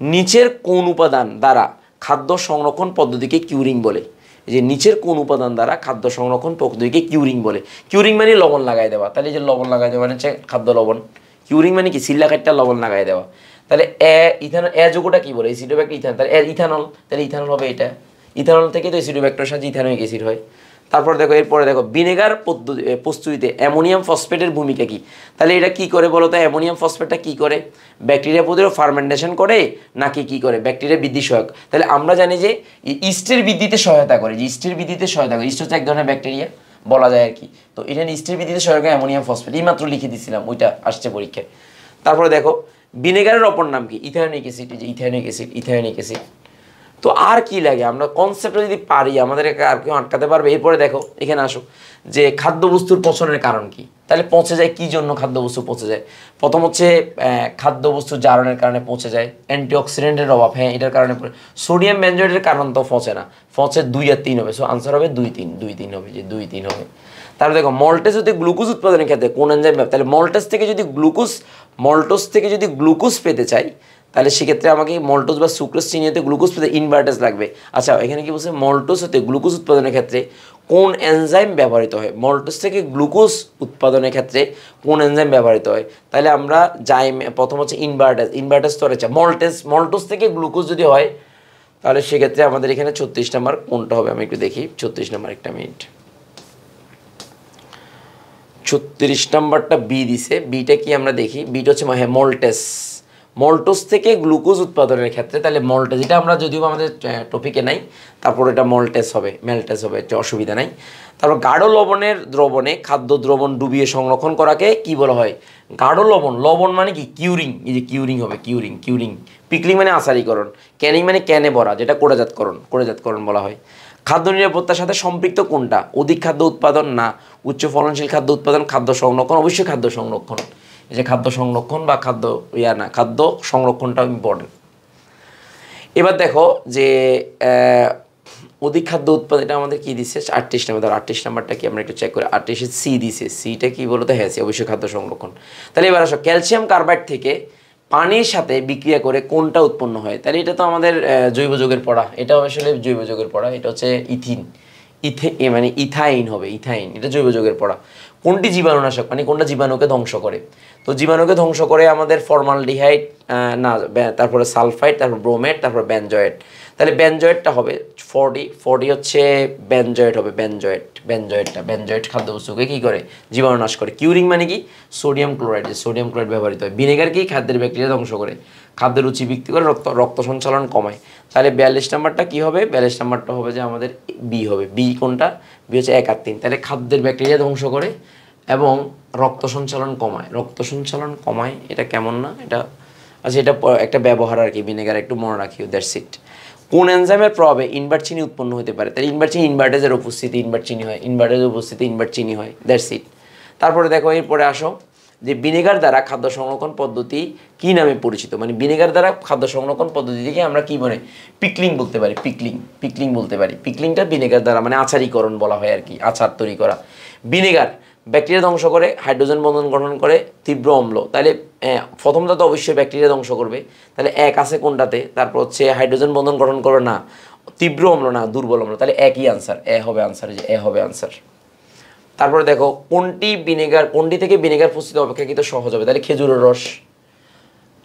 নিচের কোন উপাদান দ্বারা খাদ্য সংরক্ষণ পদ্ধতিকে কিউরিং বলে? এই যে নিচের কোন উপাদান দ্বারা খাদ্য সংরক্ষণ পদ্ধতিকে কিউরিং বলে? কিউরিং মানে লবণ লাগাই দেওয়া, তাহলে এই যে লবণ লাগাই দেওয়া মানে হচ্ছে খাদ্য লবণ। কিউরিং মানে কি? সিল্লা কাটটা লবণ লাগাই দেওয়া। তাহলে ইথানল যৌগটা কি বলে? এসিডোব্যাক্টার ইথানল, তাহলে ইথানল, তাহলে ইথানল হবে এটা। ইথানল থেকে তো এসিডোব্যাক্টারের সাথে ইথানোয়িক অ্যাসিড হয়। তারপর দেখো এরপরে দেখো ভিনেগার প্রস্তুতিতে অ্যামোনিয়াম ফসফেটের ভূমিকা কি? তাহলে এটা কি করে বলো তো? অ্যামোনিয়াম ফসফেটটা কি করে? ব্যাকটেরিয়া প্রতিরোধ ফার্মেন্টেশন করে নাকি কি করে? ব্যাকটেরিয়া বৃদ্ধি সহায়ক। তাহলে আমরা জানি যে ইস্টের বৃদ্ধিতে সহায়তা করে, যে ইস্টের বৃদ্ধিতে সহায়তা করে। ইস্ট হচ্ছে এক ধরনের ব্যাকটেরিয়া বলা যায় আর কি। তো এটা ইস্টের বৃদ্ধিতে সহায়ক অ্যামোনিয়াম ফসফেট, এই মাত্র লিখে দিয়েছিলাম, ওইটা আসছে পরীক্ষায়। তারপরে দেখো ভিনেগারের অপর নাম কি? ইথানোয়িক অ্যাসিড, যে ইথানোয়িক অ্যাসিড, ইথানোয়িক অ্যাসিড। তো আর কি লাগে? আমরা কনসেপ্টটা যদি পারি আমাদেরকে আর কেউ আটকাতে পারবে? এরপরে দেখো এখানে আসো যে খাদ্যবস্তুর পচনের কারণ কি? তাহলে পচে যায় কি জন্য? খাদ্যবস্তু পচে যায় প্রথম হচ্ছে খাদ্যবস্তু জারণের কারণে পচে যায়, অ্যান্টিঅক্সিডেন্টের অভাব, হ্যাঁ এটার কারণে। সোডিয়াম বেনজয়েটের কারণ তো পচে না, পচে 2 আর 3 হবে। সো আনসার হবে 2, 3, 2, 3 হবে, যে 2, 3 হবে। তারপর দেখো মল্টেজ হতে গ্লুকোজ উৎপাদনের ক্ষেত্রে কোন এনজাইম? তাহলে মল্টেজ থেকে যদি গ্লুকোজ পেতে চাই তাহলে সেক্ষেত্রে আমাকে মল্টোজ বা সুক্রোজ চিনি হতে গ্লুকোজ পেতে ইনভার্টেজ লাগবে। আচ্ছা এখানে কি বলছে? মল্টোজ হতে গ্লুকোজ উৎপাদনের ক্ষেত্রে কোন এনজাইম ব্যবহৃত হয়? মল্টোজ থেকে গ্লুকোজ উৎপাদনের ক্ষেত্রে কোন এনজাইম ব্যবহৃত হয়? তাহলে আমরা যাই প্রথম হচ্ছে ইনভার্টেজ তো আচ্ছা মল্টোজ থেকে গ্লুকোজ যদি হয় তাহলে সেক্ষেত্রে আমাদের এখানে 36 নাম্বার কোনটা হবে? আমি একটু দেখি 36 নাম্বার, একটা মিনিট। 36 নাম্বারটা বি দিছে। বিটা কি আমরা দেখি? বিটা হচ্ছে হ্যাঁ মল্টোজ থেকে গ্লুকোজ উৎপাদনের ক্ষেত্রে। তাহলে মল্টেজ এটা আমরা যদিও আমাদের টপিকে নাই, তারপর এটা মেলটেজ হবে, এটা অসুবিধা নাই। তারপর গাঢ় লবণের দ্রবণে খাদ্য দ্রবণ ডুবিয়ে সংরক্ষণ করাকে কি বলা হয়? গাঢ় লবণ মানে কি? কিউরিং। এই যে কিউরিং হবে, কিউরিং। পিকলিং মানে আচারীকরণ, ক্যানিং মানে ক্যানে ভরা, যেটা কোড়াজাতকরণ বলা হয়। খাদ্য নিরাপত্তার সাথে সম্পৃক্ত কোনটা? অধিক খাদ্য উৎপাদন না উচ্চ ফলনশীল খাদ্য উৎপাদন, খাদ্য সংরক্ষণ? অবশ্যই খাদ্য সংরক্ষণ। এই যে খাদ্য সংরক্ষণ বা খাদ্য সংরক্ষণটাও ইম্পর্টেন্ট। এবার দেখো যে অধিক খাদ্য উৎপাদন, এটা আমাদের কি দিচ্ছে? 38 নাম্বার। ধরো 38 নাম্বারটা কি আমরা একটু চেক করি। 38 সি দিছে, সিটা কি বলতো? হ্যাঁ সি, অবশ্যই খাদ্য সংরক্ষণ। তাহলে এবার আসো ক্যালসিয়াম কার্বাইড থেকে পানির সাথে বিক্রিয়া করে কোনটা উৎপন্ন হয়? তাহলে এটা তো আমাদের জৈব যৌগের পড়া, এটাও আসলে জৈব যৌগের পড়া। এটা হচ্ছে মানে ইথাইন হবে, ইথাইন। এটা জৈব যৌগের পড়া। কোনটি জীবাণুনাশক, মানে কোনটা জীবাণুকে ধ্বংস করে? তো জীবাণুকে ধ্বংস করে আমাদের ফর্মালডিহাইড, না তারপরে সালফাইড, তারপর ব্রোমেট, তারপর বেনজয়েট। তাহলে বেনজয়েটটা হবে 40 হচ্ছে বেনজয়েট হবে, বেনজয়েট খাদ্যবস্তুকে কী করে? জীবাণুনাশ করে। কিউরিং মানে কি? সোডিয়াম ক্লোরাইড ব্যবহৃত হয়। ভিনেগার কি? খাদ্যের ব্যাকটেরিয়া ধ্বংস করে, খাদ্যের রুচি বৃদ্ধি করে, রক্ত সঞ্চালন কমায়। তাহলে 42 নাম্বারটা কী হবে? 42 নাম্বারটা হবে যে আমাদের বি হবে। বি কোনটা? বি হচ্ছে 1 আর 3। তাহলে খাদ্যের ব্যাকটেরিয়া ধ্বংস করে এবং রক্ত সঞ্চালন কমায়। এটা কেমন না? এটা আচ্ছা, এটা একটা ব্যবহার আর কি, ভিনেগার একটু মনে রাখি, দ্যাটস ইট। কোন এনজাইমের প্রভাবে ইনভার্ট চিনি উৎপন্ন হতে পারে? তাহলে ইনভার্টেজের উপস্থিতি ইনভার্ট চিনি হয়, দ্যাটস ইট। তারপরে দেখো এরপরে আসো যে ভিনেগার দ্বারা খাদ্য সংরক্ষণ পদ্ধতি কি নামে পরিচিত? মানে ভিনেগার দ্বারা খাদ্য সংরক্ষণ পদ্ধতিকে আমরা কি বলে? পিকলিং বলতে পারি, পিকলিং বলতে পারি। পিকলিংটা ভিনেগার দ্বারা মানে আচারীকরণ বলা হয় আর কি, আচার তৈরি করা। ভিনেগার ব্যাকটেরিয়া ধ্বংস করে, হাইড্রোজেন বন্ধন গঠন করে, তীব্র অম্ল। তাহলে প্রথমটা তো অবশ্যই ব্যাকটেরিয়া ধ্বংস করবে, তাহলে 1 আছে কোনটাতে? তারপর হচ্ছে হাইড্রোজেন বন্ধন গঠন করে না, তীব্র অম্ল না, দুর্বল অম্ল। তাহলে একই আনসার, এ হবে আনসার, যে এ হবে আনসার। তারপরে দেখো কোনটি থেকে ভিনেগার প্রস্তুত অপেক্ষাকৃত সহজ হবে? তাহলে খেজুরের রস।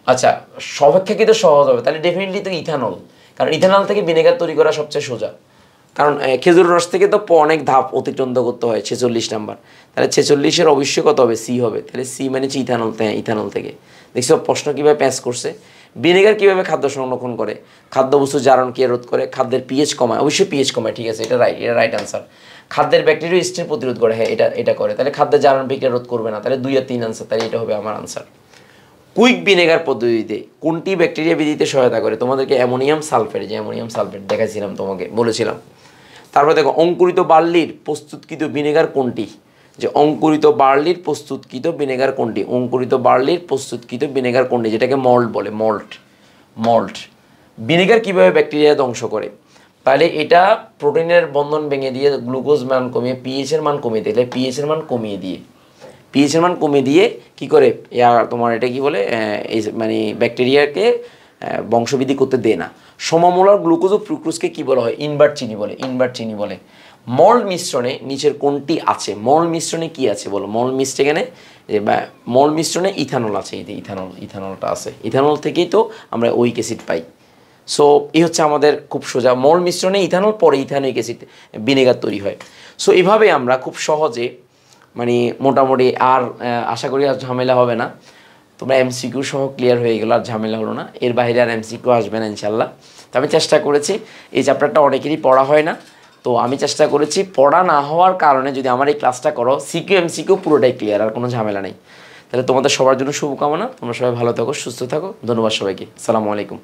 আচ্ছা, অপেক্ষাকৃত সহজ হবে তাহলে ডেফিনেটলি তো ইথানল, কারণ ইথানল থেকে ভিনেগার তৈরি করা সবচেয়ে সোজা। কারণ খেজুর রস থেকে তো অনেক ধাপ অতিক্রম করতে হয়। 46 নাম্বার, তাহলে 46-এর অবশ্যই কত হবে? সি হবে। তাহলে সি মানে হচ্ছে ইথানল থেকে। দেখছো প্রশ্ন কীভাবে প্যাস করছে। ভিনেগার কীভাবে খাদ্য সংরক্ষণ করে? খাদ্যবস্তু জারণকে রোধ করে, খাদ্যের পিএইচ কমায়, অবশ্যই পিএইচ কমায়, ঠিক আছে, এটা রাইট আনসার। খাদ্যের ব্যাকটেরিয়া স্টেন প্রতিরোধ করে, হ্যাঁ এটা করে। তাহলে খাদ্যের জারণ বিক্রিয়া রোধ করবে না, তাহলে 2 আর 3 আনসার, তাহলে এটা হবে আমার আনসার। কুইক ভিনেগার পদ্ধতিতে কোনটি ব্যাকটেরিয়া বৃদ্ধিতে সহায়তা করে? তোমাদেরকে অ্যামোনিয়াম সালফেট দেখাইছিলাম, তোমাকে বলেছিলাম। তারপরে দেখো অঙ্কুরিত বার্লির প্রস্তুতকৃত ভিনেগার কোনটি? যে অঙ্কুরিত বার্লির প্রস্তুতকৃত ভিনেগার কোনটি, যেটাকে মল্ট বলে, মল্ট। ভিনেগার কিভাবে ব্যাকটেরিয়া ধ্বংস করে? তাহলে এটা প্রোটিনের বন্ধন ভেঙে দিয়ে গ্লুকোজ মান কমিয়ে পিএইচের মান কমিয়ে দেয়, পিএইচের মান কমিয়ে দিয়ে কি করে তোমার এটা কি বলে, মানে ব্যাকটেরিয়াকে বংশবৃদ্ধি করতে দেয় না। সমমোলার গ্লুকোজ ও ফ্রুক্টোজকে কী বলা হয়? ইনভার্ট চিনি বলে, ইনভার্ট চিনি বলে। মল মিশ্রণে নিচের কোনটি আছে? মল মিশ্রণে কি আছে বলো? মল মিশ্রণে মল মিশ্রণে ইথানল আছে, এই যে ইথানলটা আছে, ইথানল থেকেই তো আমরা ওইক অ্যাসিড পাই। সো এই হচ্ছে আমাদের খুব সোজা, মল মিশ্রণে ইথানল, পরে ইথানোইক অ্যাসিড ভিনেগার তৈরি হয়। সো এভাবে আমরা খুব সহজে মানে মোটামুটি আর আশা করি আর ঝামেলা হবে না, তোমরা এমসিকিউ সহ ক্লিয়ার হয়ে গেলো, আর ঝামেলা হলো না, এর বাইরে আর এমসিকিউ আসবে না ইনশাল্লাহ। তো আমি চেষ্টা করেছি, এই চ্যাপ্টারটা অনেকেরই পড়া হয় না, তো আমি চেষ্টা করেছি পড়া না হওয়ার কারণে যদি আমার এই ক্লাসটা করো সিকিউ এমসিকিউ পুরোটাই ক্লিয়ার, আর কোনো ঝামেলা নেই। তাহলে তোমাদের সবার জন্য শুভকামনা, তোমরা সবাই ভালো থাকো, সুস্থ থাকো, ধন্যবাদ সবাইকে, আসসালামু আলাইকুম।